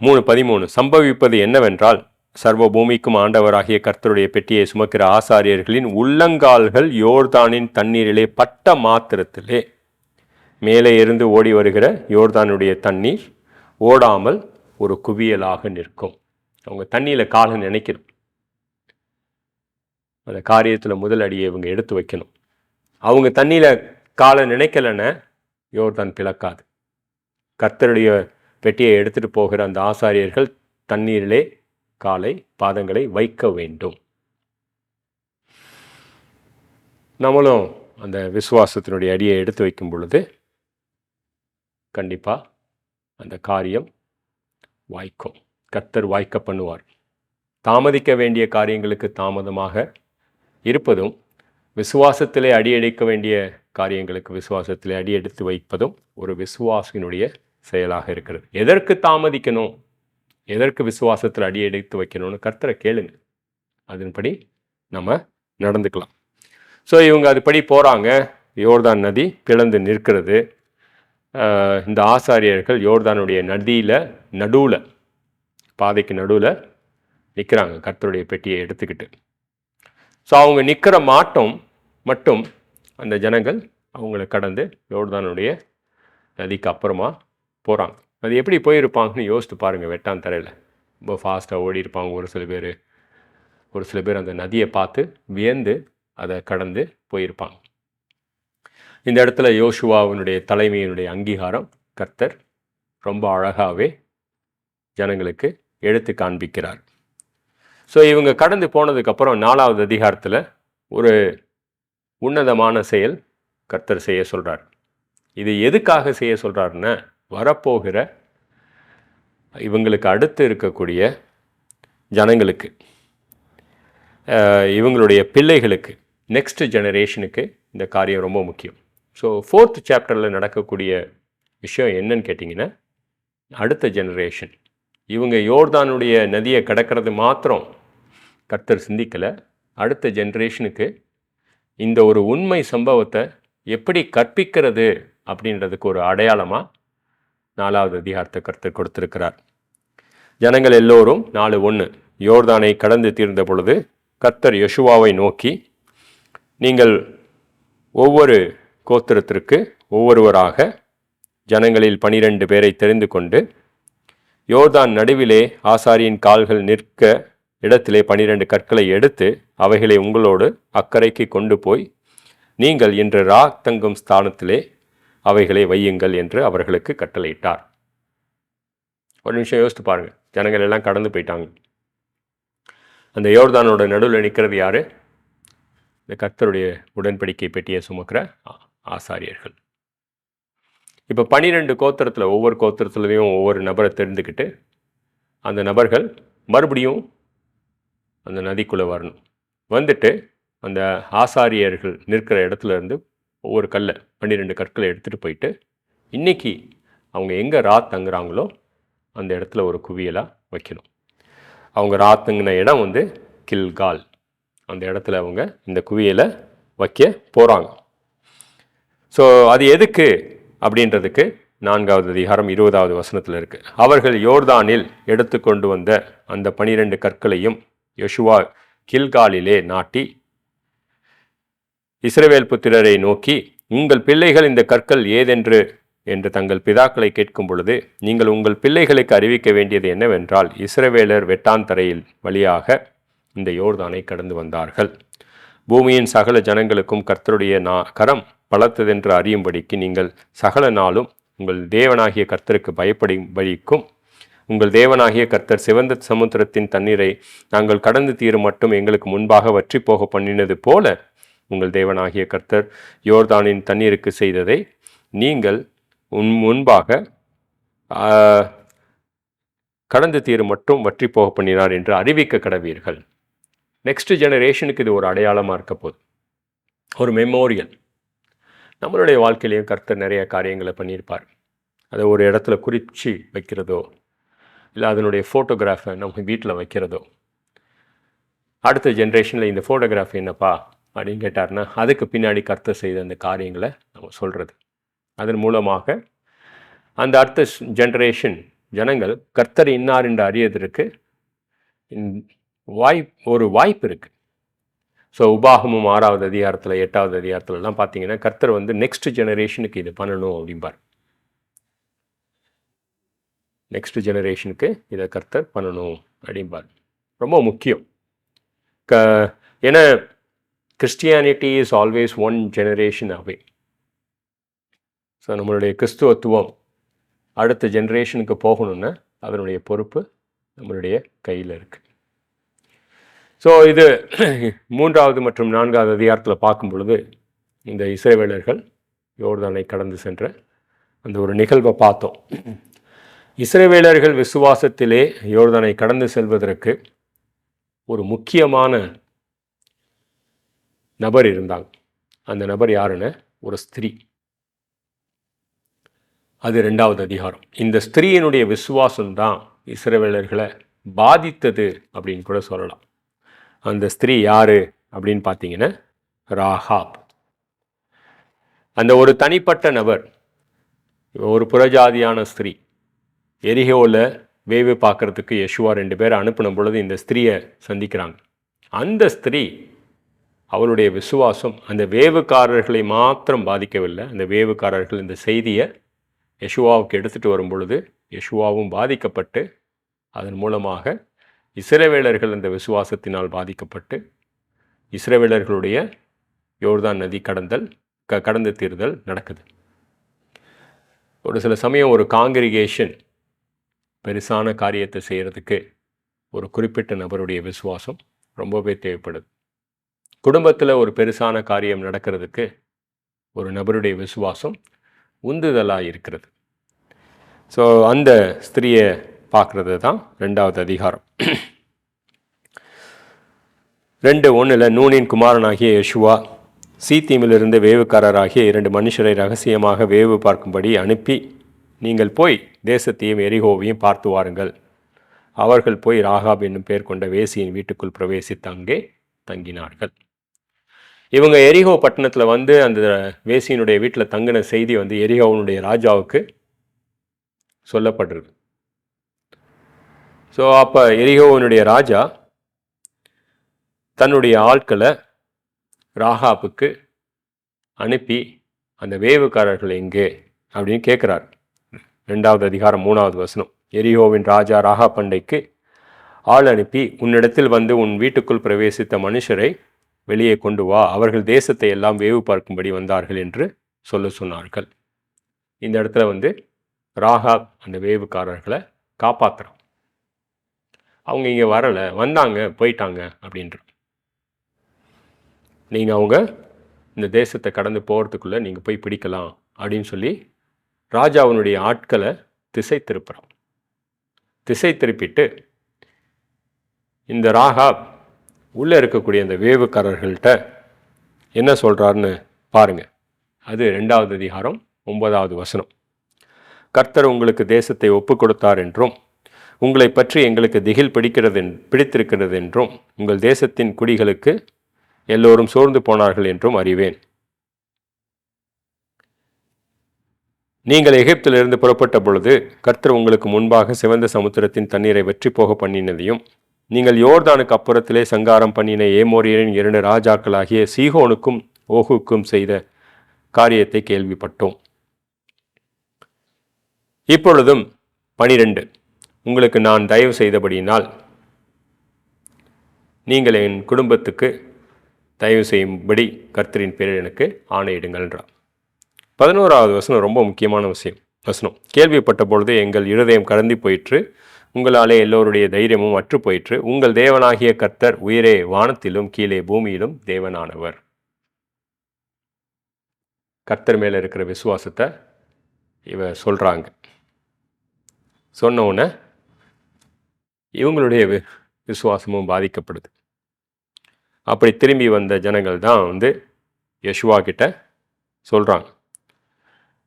3:13, சம்பவிப்பது என்னவென்றால் சர்வ பூமிக்கும் ஆண்டவராகிய கர்த்தருடைய பெட்டியை சுமக்கிற ஆசாரியர்களின் உள்ளங்கால்கள் யோர்தானின் தண்ணீரிலே பட்ட மாத்திரத்திலே மேலே இருந்து ஓடி வருகிற யோர்தானுடைய தண்ணீர் ஓடாமல் ஒரு குவியலாக நிற்கும். அவங்க தண்ணியில் காலை நினைக்கணும். அந்த காரியத்தில் முதல் அடியை இவங்க எடுத்து வைக்கணும். அவங்க தண்ணியில் காலை நினைக்கலைன்னா யோர்தான் பிளக்காது. கர்த்தருடைய பெட்டியை எடுத்துகிட்டு போகிற அந்த ஆசாரியர்கள் தண்ணீரிலே பாதங்களை வைக்க வேண்டும். நம்மளும் அந்த விசுவாசத்தினுடைய அடியை எடுத்து வைக்கும் பொழுது கண்டிப்பாக அந்த காரியம் வாய்க்கும். கர்த்தர் வாய்க்க பண்ணுவார். தாமதிக்க வேண்டிய காரியங்களுக்கு தாமதமாக இருப்பதும், விசுவாசத்திலே அடியெடுக்க வேண்டிய காரியங்களுக்கு விசுவாசத்திலே அடியெடுத்து வைப்பதும் ஒரு விசுவாசினுடைய செயலாக இருக்கிறது. எதற்கு தாமதிக்கணும், எதற்கு விசுவாசத்தில் அடியெடுத்து வைக்கணும்னு கர்த்தரை கேளுங்க. அதன்படி நம்ம நடந்துக்கலாம். ஸோ இவங்க அதுபடி போகிறாங்க. யோர்தான் நதி பிளந்து நிற்கிறது. இந்த ஆசாரியர்கள் யோர்தானுடைய நடுவில் பாதைக்கு நடுவில் நிற்கிறாங்க கர்த்தருடைய பெட்டியை எடுத்துக்கிட்டு. ஸோ அவங்க நிற்கிற மட்டும் அந்த ஜனங்கள் அவங்கள கடந்து யோர்தானுடைய நதிக்கு அப்புறமா போகிறாங்க. அது எப்படி போயிருப்பாங்கன்னு யோசித்து பாருங்கள். வெட்டாந்தரையில் ரொம்ப ஃபாஸ்ட்டாக ஓடி இருப்பாங்க ஒரு சில பேர் அந்த நதியை பார்த்து வியந்து அதை கடந்து போயிருப்பாங்க. இந்த இடத்துல யோசுவாவினுடைய தலைமையினுடைய அங்கீகாரம் கர்த்தர் ரொம்ப அழகாகவே ஜனங்களுக்கு எடுத்து காண்பிக்கிறார். ஸோ இவங்க கடந்து போனதுக்கப்புறம் 4வது அதிகாரத்தில் ஒரு உன்னதமான செயல் கர்த்தர் செய்ய சொல்கிறார். இது எதுக்காக செய்ய சொல்கிறாருன்னா, வரப்போகிற இவங்களுக்கு அடுத்து இருக்கக்கூடிய ஜனங்களுக்கு, இவங்களுடைய பிள்ளைகளுக்கு, நெக்ஸ்ட் ஜெனரேஷனுக்கு இந்த காரியம் ரொம்ப முக்கியம். ஸோ 4th சாப்டரில் நடக்கக்கூடிய விஷயம் என்னன்னு கேட்டிங்கன்னா, அடுத்த ஜெனரேஷன், இவங்க யோர்தானுடைய நதியை கடக்கிறது மாத்திரம் கர்த்தர் சிந்திக்கலை, அடுத்த ஜெனரேஷனுக்கு இந்த ஒரு உண்மை சம்பவத்தை எப்படி கற்பிக்கிறது அப்படின்றதுக்கு ஒரு அடையாளமாக 4வது அதிகாரத்தை கர்த்தர் கொடுத்திருக்கிறார். ஜனங்கள் எல்லோரும் 4:1 யோர்தானை கடந்து தீர்ந்த பொழுது கர்த்தர் யோசுவாவை நோக்கி, நீங்கள் ஒவ்வொரு கோத்திரத்திற்கு ஒவ்வொருவராக ஜனங்களில் 12 பேரை தெரிந்து கொண்டு யோர்தான் நடுவிலே ஆசாரியின் கால்கள் நிற்க இடத்திலே 12 கற்களை எடுத்து அவைகளை உங்களோடு அக்கறைக்கு கொண்டு போய் நீங்கள் இன்று தங்கும் ஸ்தானத்திலே அவைகளை வையுங்கள் என்று அவர்களுக்கு கட்டளையிட்டார். ஒரு நிமிஷம் யோசித்து பாருங்கள். ஜனங்கள் எல்லாம் கடந்து போயிட்டாங்க. அந்த யோர்தானோட நடுவில் நிற்கிறது யார்? இந்த கர்த்தருடைய உடன்படிக்கை பெட்டியை சுமக்கிற ஆசாரியர்கள். இப்போ 12 கோத்திரத்தில் ஒவ்வொரு கோத்திரத்துலேயும் ஒவ்வொரு நபரை தெரிந்துக்கிட்டு அந்த நபர்கள் மறுபடியும் அந்த நதிக்குள்ளே வரணும். வந்துட்டு அந்த ஆசாரியர்கள் நிற்கிற இடத்துல இருந்து ஒவ்வொரு 12 கற்களை எடுத்துகிட்டு போயிட்டு இன்றைக்கி அவங்க எங்கே தங்குறாங்களோ அந்த இடத்துல ஒரு குவியலாக வைக்கணும். அவங்க தங்கின இடம் வந்து கில்கால். அந்த இடத்துல அவங்க இந்த குவியலை வைக்க போகிறாங்க. ஸோ அது எதுக்கு அப்படின்றதுக்கு 4வது அதிகாரம் 20வது வசனத்தில் இருக்குது. அவர்கள் யோர்தானில் எடுத்து கொண்டு வந்த அந்த 12 கற்களையும் யோசுவா கில்காலிலே நாட்டி இஸ்ரவேல் புத்திரரை நோக்கி, உங்கள் பிள்ளைகள் இந்த கற்கள் ஏதென்று என்று தங்கள் பிதாக்களை கேட்கும் பொழுது நீங்கள் உங்கள் பிள்ளைகளுக்கு அறிவிக்க வேண்டியது என்னவென்றால், இஸ்ரவேலர் வெட்டாந்தரையில் வழியாக இந்த யோர்தானை கடந்து வந்தார்கள். பூமியின் சகல ஜனங்களுக்கும் கர்த்தருடைய கரம் பலத்ததென்று அறியும்படிக்கு நீங்கள் சகல நாளும் உங்கள் தேவனாகிய கர்த்தருக்கு பயப்படும்படிக்கும், உங்கள் தேவனாகிய கர்த்தர் சிவந்த சமுத்திரத்தின் தண்ணீரை நாங்கள் கடந்து தீரும் மட்டும் எங்களுக்கு முன்பாக வற்றி போக பண்ணினது போல உங்கள் தேவனாகிய கர்த்தர் யோர்தானின் தண்ணீருக்கு செய்ததை நீங்கள் முன்பாக கடந்து தீரும் மட்டும் வற்றி போக பண்ணினார் என்று அறிவிக்க கடவீர்கள். நெக்ஸ்ட் ஜெனரேஷனுக்கு இது ஒரு அடையாளமாக இருக்க போகுது, ஒரு மெமோரியல். நம்மளுடைய வாழ்க்கையிலையும் கர்த்தர் நிறைய காரியங்களை பண்ணியிருப்பார். அதை ஒரு இடத்துல குறித்து வைக்கிறதோ, இல்லை அதனுடைய ஃபோட்டோகிராஃபை நம்ம வீட்டில் வைக்கிறதோ, அடுத்த ஜென்ரேஷனில் இந்த ஃபோட்டோகிராஃப் என்னப்பா அப்படின்னு கேட்டார்னா அதுக்கு பின்னாடி கர்த்தர் செய்த அந்த காரியங்களை நம்ம சொல்கிறது. அதன் மூலமாக அந்த அடுத்த ஜென்ரேஷன் ஜனங்கள் கர்த்தர் இன்னார் என்று அறியதற்கு ஒரு வாய்ப்பு இருக்குது. ஸோ உபாகமும் 6வது அதிகாரத்தில் 8வது அதிகாரத்துலலாம் பார்த்தீங்கன்னா கர்த்தர் வந்து நெக்ஸ்ட் ஜெனரேஷனுக்கு இது பண்ணணும் அப்படிம்பார். நெக்ஸ்ட் ஜெனரேஷனுக்கு இதை கர்த்தர் பண்ணணும் அப்படிம்பார். ரொம்ப முக்கியம். ஏன்னா Christianity is always one generation away. So நம்மளுடைய கிறிஸ்துவத்துவம் அடுத்த ஜென்ரேஷனுக்கு போகணுன்னா அதனுடைய பொறுப்பு நம்மளுடைய கையில் இருக்குது. ஸோ இது 3வது மற்றும் 4வது அதிகாரத்தில் பார்க்கும் பொழுது இந்த இஸ்ரவேலர்கள் யோர்தானை கடந்து சென்ற அந்த ஒரு நிகழ்வை பார்த்தோம். இஸ்ரவேலர்கள் விசுவாசத்திலே யோர்தானை கடந்து செல்வதற்கு ஒரு முக்கியமான நபர் இருந்தாங்க. அந்த நபர் யாருன்னு, ஒரு ஸ்திரீ. அது 2வது அதிகாரம். இந்த ஸ்திரீயினுடைய விசுவாசம்தான் இஸ்ரவேலர்களை பாதித்தது அப்படின்னு கூட சொல்லலாம். அந்த ஸ்திரீ யாரு அப்படின்னு பார்த்தீங்கன்னா ராகாப். அந்த ஒரு தனிப்பட்ட நபர், ஒரு புறஜாதியான ஸ்திரீ. எரிகோவில் வேவு பார்க்கறதுக்கு யெஷுவா 2 பேரை அனுப்பின பொழுது இந்த ஸ்திரீயை சந்திக்கிறாங்க. அந்த ஸ்திரீ அவளுடைய விசுவாசம் அந்த வேவுக்காரர்களை மாத்திரம் பாதிக்கவில்லை. அந்த வேவுக்காரர்கள் இந்த செய்தியை யெஷுவாவுக்கு எடுத்துகிட்டு வரும் பொழுது யெஷுவாவும் பாதிக்கப்பட்டு அதன் மூலமாக இஸ்ரவேலர்கள் அந்த விசுவாசத்தினால் பாதிக்கப்பட்டு இஸ்ரவேலர்களுடைய யோர்தான் நதி கடந்தல் கடந்து தீர்தல் நடக்குது. ஒரு சில சமயம் ஒரு காங்கிரிகேஷன் பெருசான காரியத்தை செய்கிறதுக்கு ஒரு குறிப்பிட்ட நபருடைய விசுவாசம் ரொம்பவே தேவைப்படுது. குடும்பத்தில் ஒரு பெருசான காரியம் நடக்கிறதுக்கு ஒரு நபருடைய விசுவாசம் உந்துதலாக இருக்கிறது. ஸோ அந்த ஸ்திரியை பார்க்குறது தான் 2வது அதிகாரம். 2:1 நூனின் குமாரனாகிய யெஷுவா சீத்தீமிலிருந்து வேவுக்காரராகிய 2 மனுஷரை ரகசியமாக வேவு பார்க்கும்படி அனுப்பி, நீங்கள் போய் தேசத்தையும் எரிகோவையும் பார்த்து வாருங்கள். அவர்கள் போய் ராகாப் என்னும் பேர் கொண்ட வேசியின் வீட்டுக்குள் பிரவேசித்து அங்கே தங்கினார்கள். இவங்க எரிகோ பட்டணத்தில் வந்து அந்த வேசியினுடைய வீட்டில் தங்கின செய்தி வந்து எரிகோவனுடைய ராஜாவுக்கு சொல்லப்படுறது. ஸோ அப்போ எரிகோவனுடைய ராஜா தன்னுடைய ஆட்களை ராகாப்புக்கு அனுப்பி அந்த வேவுக்காரர்கள் எங்கே அப்படின்னு கேட்குறார். 2வது அதிகாரம் 3வது வசனம். எரிகோவின் ராஜா ராகாப் பண்டைக்கு ஆள் அனுப்பி, உன்னிடத்தில் வந்து உன் வீட்டுக்குள் பிரவேசித்த மனுஷரை வெளியே கொண்டு வா, அவர்கள் தேசத்தை எல்லாம் வேவு பார்க்கும்படி வந்தார்கள் என்று சொன்னார்கள். இந்த இடத்துல வந்து ராகாப் அந்த வேவுக்காரர்களை காப்பாற்றுறான். அவங்க இங்கே வரலை, வந்தாங்க போயிட்டாங்க அப்படின்ற. நீங்கள் அவங்க இந்த தேசத்தை கடந்து போகிறதுக்குள்ளே நீங்கள் போய் பிடிக்கலாம் அப்படின்னு சொல்லி ராஜாவினுடைய ஆட்களை திசை திருப்புறான். திசை திருப்பிட்டு இந்த ராகாப் உள்ளே இருக்கக்கூடிய அந்த வேவுக்காரர்கள்ட்ட என்ன சொல்கிறாருன்னு பாருங்கள். அது 2வது அதிகாரம் 9வது வசனம். கர்த்தர் உங்களுக்கு தேசத்தை ஒப்பு கொடுத்தார் என்றும், உங்களை பற்றி எங்களுக்கு திகில் பிடித்திருக்கிறது என்றும், உங்கள் தேசத்தின் குடிகளுக்கு எல்லோரும் சோர்ந்து போனார்கள் என்றும் அறிவேன். நீங்கள் எகிப்திலிருந்து புறப்பட்ட பொழுது கர்த்தர் உங்களுக்கு முன்பாக சிவந்த சமுத்திரத்தின் தண்ணீரை வெற்றி போக பண்ணினதையும், நீங்கள் யோர்தானுக்கு அப்புறத்திலே சங்காரம் பண்ணின ஏமோரியரின் 2 ராஜாக்களாகிய சீகோனுக்கும் ஓகுக்கும் செய்த காரியத்தை கேள்விப்பட்டோம். இப்பொழுதும் 12 உங்களுக்கு நான் தயவு செய்தபடியினால் நீங்கள் என் குடும்பத்துக்கு தயவு செய்யும்படி கர்த்தரின் பேரில் எனக்கு ஆணையிடுங்கள்ன்றார். 11வது வசனம் ரொம்ப முக்கியமான வசனம். கேள்விப்பட்ட பொழுது எங்கள் இருதயம் கலந்தி போயிற்று, உங்களாலே எல்லோருடைய தைரியமும் அற்று போயிற்று. உங்கள் தேவனாகிய கர்த்தர் உயிரே வானத்திலும் கீழே பூமியிலும் தேவனானவர். கர்த்தர் மேலே இருக்கிற விசுவாசத்தை இவ சொல்கிறாங்க. சொன்ன உடனே இவங்களுடைய விசுவாசமும் பாதிக்கப்படுது. அப்படி திரும்பி வந்த ஜனங்கள் தான் வந்து யெஷுவா கிட்ட சொல்கிறாங்க.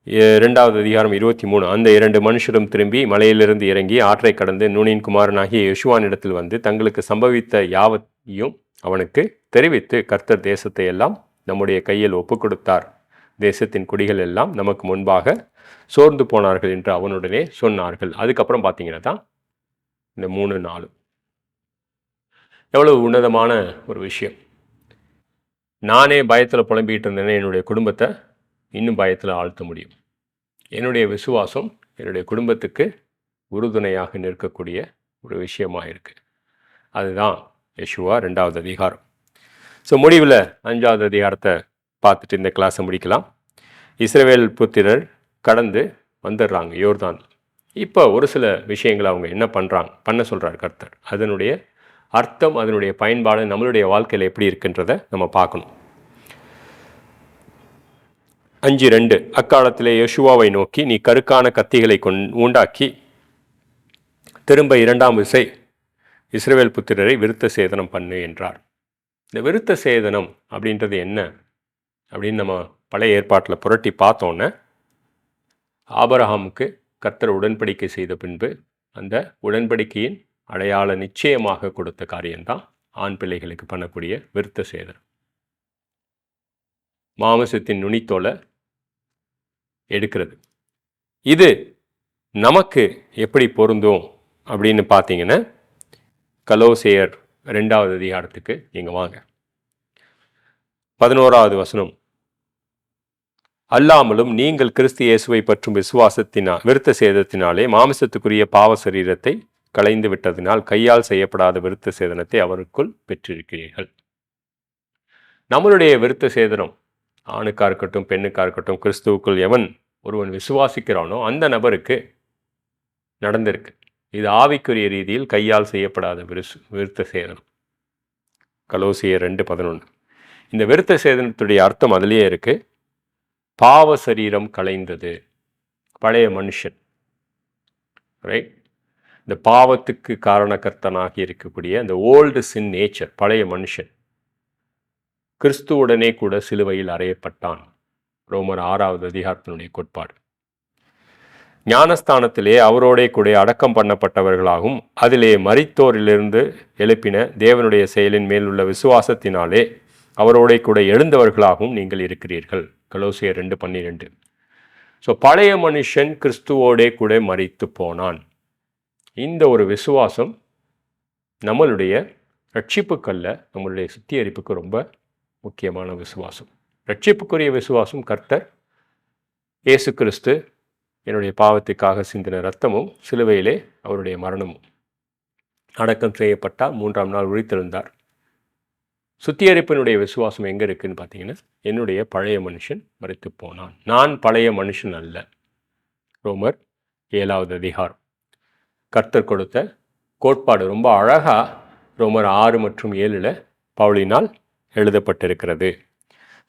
2வது அதிகாரம் 23. அந்த 2 மனுஷரும் திரும்பி மலையிலிருந்து இறங்கி ஆற்றை கடந்து நூனின் குமாரனாகிய யெஷுவானிடத்தில் வந்து தங்களுக்கு சம்பவித்த யாவத்தையும் அவனுக்கு தெரிவித்து, கர்த்தர் தேசத்தை எல்லாம் நம்முடைய கையில் ஒப்பு கொடுத்தார், தேசத்தின் குடிகள் எல்லாம் நமக்கு முன்பாக சோர்ந்து போனார்கள் என்று அவனுடனே சொன்னார்கள். அதுக்கப்புறம் பார்த்தீங்கன்னா தான் இந்த 3-4 எவ்வளவு உன்னதமான ஒரு விஷயம். நானே பயத்தில் புலம்பிக்கிட்டு இருந்தேனே, என்னுடைய குடும்பத்தை இன்னும் பயத்தில் ஆழ்த்த முடியும். என்னுடைய விசுவாசம் என்னுடைய குடும்பத்துக்கு உறுதுணையாக நிற்கக்கூடிய ஒரு விஷயமாக இருக்குது. அதுதான் யெஷுவா 2வது அதிகாரம். ஸோ முடிவில் 5வது அதிகாரத்தை பார்த்துட்டு இந்த கிளாஸை முடிக்கலாம். இஸ்ரவேல் புத்திரர் கடந்து வந்துடுறாங்க யோர்தான். இப்போ ஒரு சில விஷயங்களை அவங்க என்ன பண்ண சொல்கிறார் கர்த்தர். அதனுடைய அர்த்தம், அதனுடைய பயன்பாடு நம்மளுடைய வாழ்க்கையில் எப்படி இருக்குன்றதை நம்ம பார்க்கணும். 5:2 அக்காலத்திலே யெஷுவாவை நோக்கி, நீ கருக்கான கத்திகளை உண்டாக்கி திரும்ப 2ஆம் விசை இஸ்ரவேல் புத்திரரை விருத்த சேதனம் பண்ணு என்றார். இந்த விருத்த சேதனம் அப்படின்றது என்ன அப்படின்னு நம்ம பழைய ஏற்பாட்டில் புரட்டி பார்த்தோன்னே, ஆபிரகாமுக்கு கர்த்தர் உடன்படிக்கை செய்த பின்பு அந்த உடன்படிக்கையின் அடையாள நிச்சயமாக கொடுத்த காரியம்தான் ஆண் பிள்ளைகளுக்கு பண்ணக்கூடிய விருத்த சேதனம். மாமிசத்தின் நுனித்தோலை எடுக்கிறது. இது நமக்கு எப்படி பொருந்தும் அப்படின்னு பார்த்தீங்கன்னா, கலோசேயர் 2வது அதிகாரத்துக்கு இங்கே வாங்க. 11வது வசனம். அல்லாமலும் நீங்கள் கிறிஸ்து இயேசுவை பற்றும் விருத்த சேதத்தினாலே மாமிசத்துக்குரிய பாவ சரீரத்தை களைந்து விட்டதினால் கையால் செய்யப்படாத விருத்த சேதனத்தை அவருக்குள் பெற்றிருக்கிறீர்கள். நம்மளுடைய விருத்த சேதனம் ஆணுக்காக இருக்கட்டும் பெண்ணுக்காக இருக்கட்டும், கிறிஸ்துவுக்குள் எவன் ஒருவன் விசுவாசிக்கிறானோ அந்த நபருக்கு நடந்திருக்கு. இது ஆவிக்குரிய ரீதியில் கையால் செய்யப்படாத விருத்த சேதனம். கொலோசியர் 2:11. இந்த விருத்த சேதனத்துடைய அர்த்தம் அதிலேயே இருக்கு. பாவ சரீரம் கலைந்தது, பழைய மனுஷன், ரைட்? இந்த பாவத்துக்கு காரணக்கர்த்தனாகி இருக்கக்கூடிய அந்த ஓல்டு சின் நேச்சர், பழைய மனுஷன் கிறிஸ்துவுடனே கூட சிலுவையில் அறையப்பட்டான். ரோமர் 6வது அதிகாரத்தினுடைய கோட்பாடு. ஞானஸ்தானத்திலே அவரோடே கூட அடக்கம் பண்ணப்பட்டவர்களாகவும் அதிலே மரித்தோரிலிருந்து எழுப்பின தேவனுடைய செயலின் மேல் உள்ள விசுவாசத்தினாலே அவரோடே கூட எழுந்தவர்களாகவும் நீங்கள் இருக்கிறீர்கள். கொலோசியர் 2:12. ஸோ பழைய மனுஷன் கிறிஸ்துவோடே கூட மரித்து போனான். இந்த ஒரு விசுவாசம் நம்மளுடைய ரட்சிப்புக்கல்ல, நம்மளுடைய சுத்திகரிப்புக்கு ரொம்ப முக்கியமான விசுவாசம். ரட்சிப்புக்குரிய விசுவாசம் கர்த்தர் இயேசு கிறிஸ்து என்னுடைய பாவத்துக்காக சிந்தின இரத்தமும் சிலுவையிலே அவருடைய மரணமும், அடக்கம் செய்யப்பட்டால் 3ஆம் நாள் உயிர்த்தெழுந்தார். சுத்திகரிப்பினுடைய விசுவாசம் எங்கே இருக்குதுன்னு பார்த்தீங்கன்னா, என்னுடைய பழைய மனுஷன் மரித்து போனான், நான் பழைய மனுஷன் அல்ல. ரோமர் 7வது அதிகாரம் கர்த்தர் கொடுத்த கோட்பாடு ரொம்ப அழகாக ரோமர் 6 மற்றும் 7 பவுலினால் எழுதப்பட்டிருக்கிறது.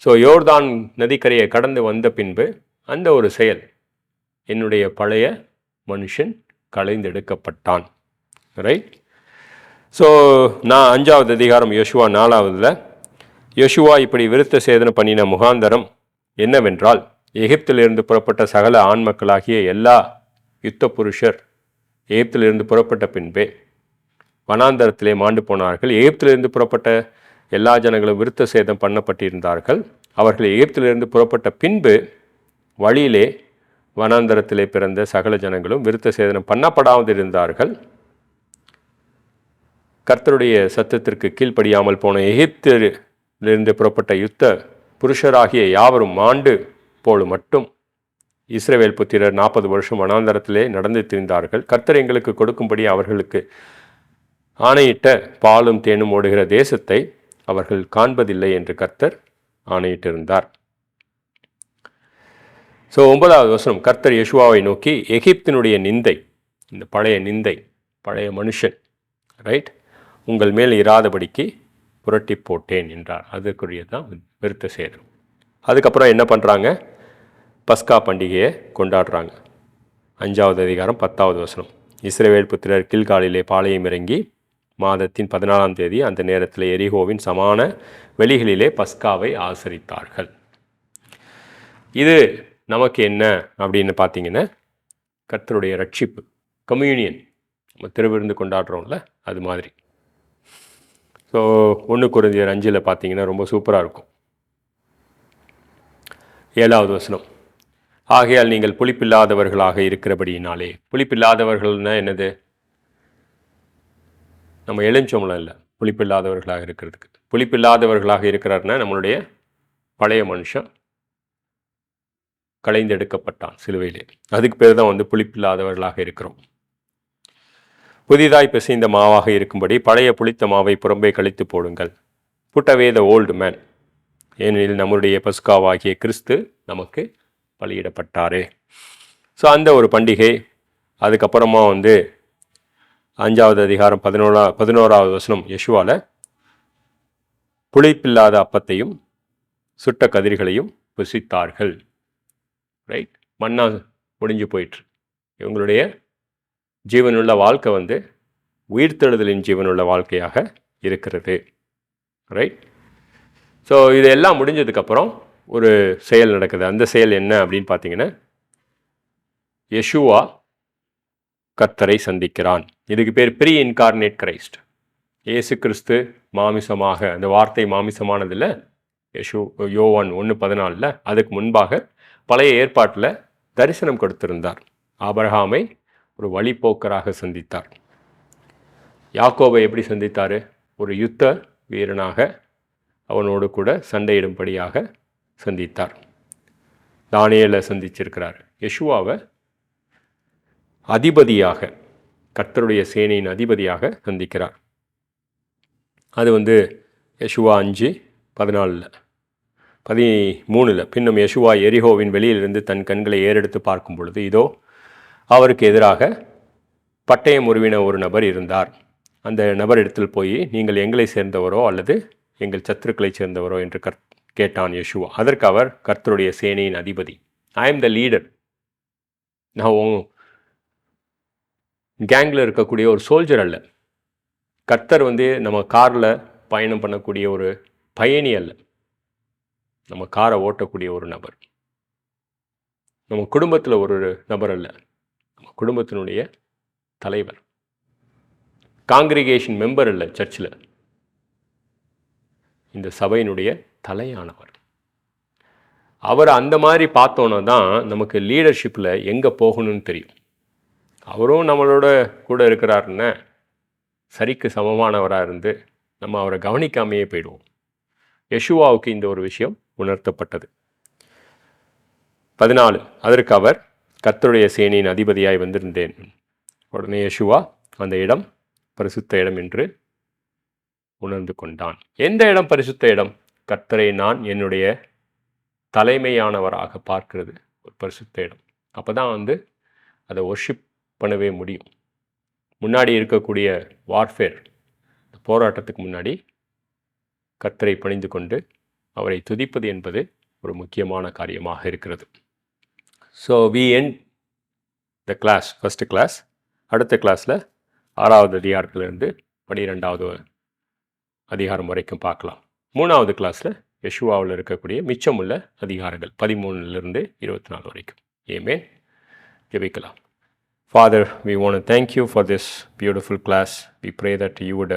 ஸோ யோர்தான் நதிக்கரையை கடந்து வந்த பின்பு அந்த ஒரு செயல், என்னுடைய பழைய மனுஷன் களைந்தெடுக்கப்பட்டான், ரைட்? ஸோ நான் 5வது அதிகாரம் யோசுவா 4ல், யோசுவா இப்படி விருத்த சேதனம் பண்ணின முகாந்தரம் என்னவென்றால், எகிப்திலிருந்து புறப்பட்ட சகல ஆண் மக்களாகிய எல்லா யுத்த புருஷர் எகிப்திலிருந்து புறப்பட்ட பின்பே வனாந்தரத்திலே மாண்டு போனார்கள். எகிப்திலிருந்து புறப்பட்ட எல்லா ஜனங்களும் விருத்த சேதம் பண்ணப்பட்டிருந்தார்கள். அவர்கள் எகிப்திலிருந்து புறப்பட்ட பின்பு வழியிலே வனாந்தரத்திலே பிறந்த சகல ஜனங்களும் விருத்த சேதனம் பண்ணப்படாமல் இருந்தார்கள். கர்த்தருடைய சத்தத்திற்கு கீழ்ப்படியாமல் போன எகிப்திலிருந்து புறப்பட்ட யுத்த புருஷராகிய யாவரும் மாண்டு போல மட்டும் இஸ்ரவேல் புத்திரர் 40 வருஷம் வனாந்தரத்திலே நடந்து திரிந்தார்கள். கர்த்தர் எங்களுக்கு கொடுக்கும்படி அவர்களுக்கு ஆணையிட்ட பாலும் தேனும் ஓடுகிற தேசத்தை அவர்கள் காண்பதில்லை என்று கர்த்தர் ஆணையிட்டிருந்தார். ஸோ 9வது வசனம், கர்த்தர் யோசுவாவை நோக்கி, எகிப்தினுடைய நிந்தை, இந்த பழைய நிந்தை, பழைய மனுஷன், ரைட், உங்கள் மேல் இராதபடிக்கு புரட்டி போட்டேன் என்றார். அதற்குரியதான் விருத்த சேதனம். அதுக்கப்புறம் என்ன பண்ணுறாங்க? பஸ்கா பண்டிகையை கொண்டாடுறாங்க. 5வது அதிகாரம் 10வது வசனம், இஸ்ரவேல் புத்திரர் கில்காலிலே பாளையம் இறங்கி மாதத்தின் 14ஆம் தேதி அந்த நேரத்தில் எரிகோவின் சமான வெளிகளிலே பஸ்காவை ஆசரித்தார்கள். இது நமக்கு என்ன அப்படின்னு பார்த்தீங்கன்னா, கர்த்தருடைய ரட்சிப்பு, கம்யூனியன், நம்ம திருவிருந்து கொண்டாடுறோம்ல, அது மாதிரி. ஸோ 1 கொரிந்தியர் 5 பார்த்தீங்கன்னா ரொம்ப சூப்பராக இருக்கும். 7வது வசனம், ஆகையால் நீங்கள் புளிப்பில்லாதவர்களாக இருக்கிறபடியினாலே. புளிப்பில்லாதவர்கள்னா என்னது? நம்ம எலுமிச்சம்பழம் இல்லை, புளிப்பில்லாதவர்களாக இருக்கிறதுக்கு. புளிப்பில்லாதவர்களாக இருக்கிறாருன்னா நம்மளுடைய பழைய மனுஷன் களைந்தெடுக்கப்பட்டான் சிலுவையிலே. அதுக்கு பேர் தான் புளிப்பில்லாதவர்களாக இருக்கிறோம். புதிதாய் பிசைந்த மாவாக இருக்கும்படி பழைய புளித்த மாவை புறம்பே கழித்து போடுங்கள். Put away the old man, ஏனெனில் நம்முடைய பஸ்காவாகிய கிறிஸ்து நமக்கு பலியிடப்பட்டாரே. ஸோ அந்த ஒரு பண்டிகை. அதுக்கப்புறமா 5வது அதிகாரம் 11வது வசனம், யெஷுவால புளிப்பில்லாத அப்பத்தையும் சுட்ட கதிர்களையும் புசித்தார்கள், ரைட்? மன்னா முடிஞ்சு போயிற்று. இவங்களுடைய ஜீவனுள்ள வாழ்க்கை உயிர்த்தெழுதலின் ஜீவனுள்ள வாழ்க்கையாக இருக்கிறது, ரைட்? ஸோ இதெல்லாம் முடிஞ்சதுக்கப்புறம் ஒரு செயல் நடக்குது. அந்த செயல் என்ன அப்படின்னு பார்த்தீங்கன்னா, யெஷுவா கர்த்தரை சந்திக்கிறான். இதுக்கு பேர் ப்ரீ இன்கார்னேட் கிரைஸ்ட். இயேசு கிறிஸ்து மாமிசமாக, அந்த வார்த்தை மாமிசமானதில் யோவான் 1:14, அதுக்கு முன்பாக பழைய ஏற்பாட்டில் தரிசனம் கொடுத்திருந்தார். ஆபிரகாமை ஒரு வழிப்போக்கராக சந்தித்தார். யாக்கோபை எப்படி சந்தித்தார்? ஒரு யுத்த வீரனாக, அவனோடு கூட சண்டையிடும்படியாக சந்தித்தார். தானியேலை சந்திச்சிருக்கிறார். யெஷுவாவை அதிபதியாக, கர்த்தருடைய சேனையின் அதிபதியாக சந்திக்கிறார். அது யெஷுவா 5:14. 13 பின்னும் யெஷுவா எரிகோவின் வெளியிலிருந்து தன் கண்களை ஏறெடுத்து பார்க்கும் பொழுது இதோ அவருக்கு எதிராக பட்டயம் உருவின ஒரு நபர் இருந்தார். அந்த நபரிடத்தில் போய், நீங்கள் எங்களை சேர்ந்தவரோ அல்லது எங்கள் சத்துருக்களை சேர்ந்தவரோ என்று கேட்டான் யெஷுவா. அதற்கு அவர், கர்த்தருடைய சேனையின் அதிபதி, ஐ எம் த லீடர், நான் கேங்கில் இருக்கக்கூடிய ஒரு சோல்ஜர் அல்ல. கர்த்தர் நம்ம காரில் பயணம் பண்ணக்கூடிய ஒரு பயணி அல்ல, நம்ம காரை ஓட்டக்கூடிய ஒரு நபர். நம்ம குடும்பத்தில் ஒரு நபர் அல்ல, நம்ம குடும்பத்தினுடைய தலைவர். காங்கிரிகேஷன் மெம்பர் அல்ல, சர்ச்சில் இந்த சபையினுடைய தலையானவர். அவர் அந்த மாதிரி பார்த்தோன்னா தான் நமக்கு லீடர்ஷிப்பில் எங்கே போகணும்னு தெரியும். அவரும் நம்மளோட கூட இருக்கிறாருன்னா சரிக்கு சமமானவராக இருந்து நம்ம அவரை கவனிக்காமையே போயிடுவோம். யெஷுவாவுக்கு இந்த ஒரு விஷயம் உணர்த்தப்பட்டது. 14 அதற்கு அவர், கர்த்தருடைய சேனையின் அதிபதியாய் வந்திருந்தேன். உடனே யெஷுவா அந்த இடம் பரிசுத்த இடம் என்று உணர்ந்து கொண்டான். எந்த இடம் பரிசுத்த இடம்? கர்த்தரை நான் என்னுடைய தலைமையானவராக பார்க்கிறது ஒரு பரிசுத்த இடம். அப்போ தான் அதை ஒர்ஷிப் பண்ணவே முடியும். முன்னாடி இருக்கக்கூடிய வார்ஃபேர், போராட்டத்துக்கு முன்னாடி கர்த்தரை பணிந்து கொண்டு அவரை துதிப்பது என்பது ஒரு முக்கியமான காரியமாக இருக்கிறது. So we end the class, first class. அடுத்த கிளாஸில் 6வது அதிகாரத்திலிருந்து 12வது அதிகாரம் வரைக்கும் பார்க்கலாம். 3வது கிளாஸில் யெஷுவாவில் இருக்கக்கூடிய மிச்சமுள்ள அதிகாரங்கள் 13லிருந்து 24 வரைக்கும். ஆமென். ஜெபிக்கலாம். Father, we want to thank you for this beautiful class. We pray that you would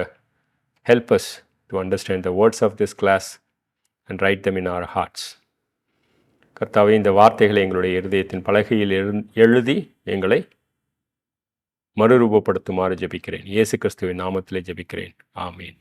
help us to understand the words of this class and write them in our hearts. கர்த்தாவே, இந்த வார்த்தைகளை எங்களுடைய இருதயத்தின் பலகையில் எழுதி எங்களை மறுரூபப்படுத்துமாறு ஜெபிக்கிறேன். இயேசு கிறிஸ்துவின் நாமத்திலே ஜெபிக்கிறேன். ஆமீன்.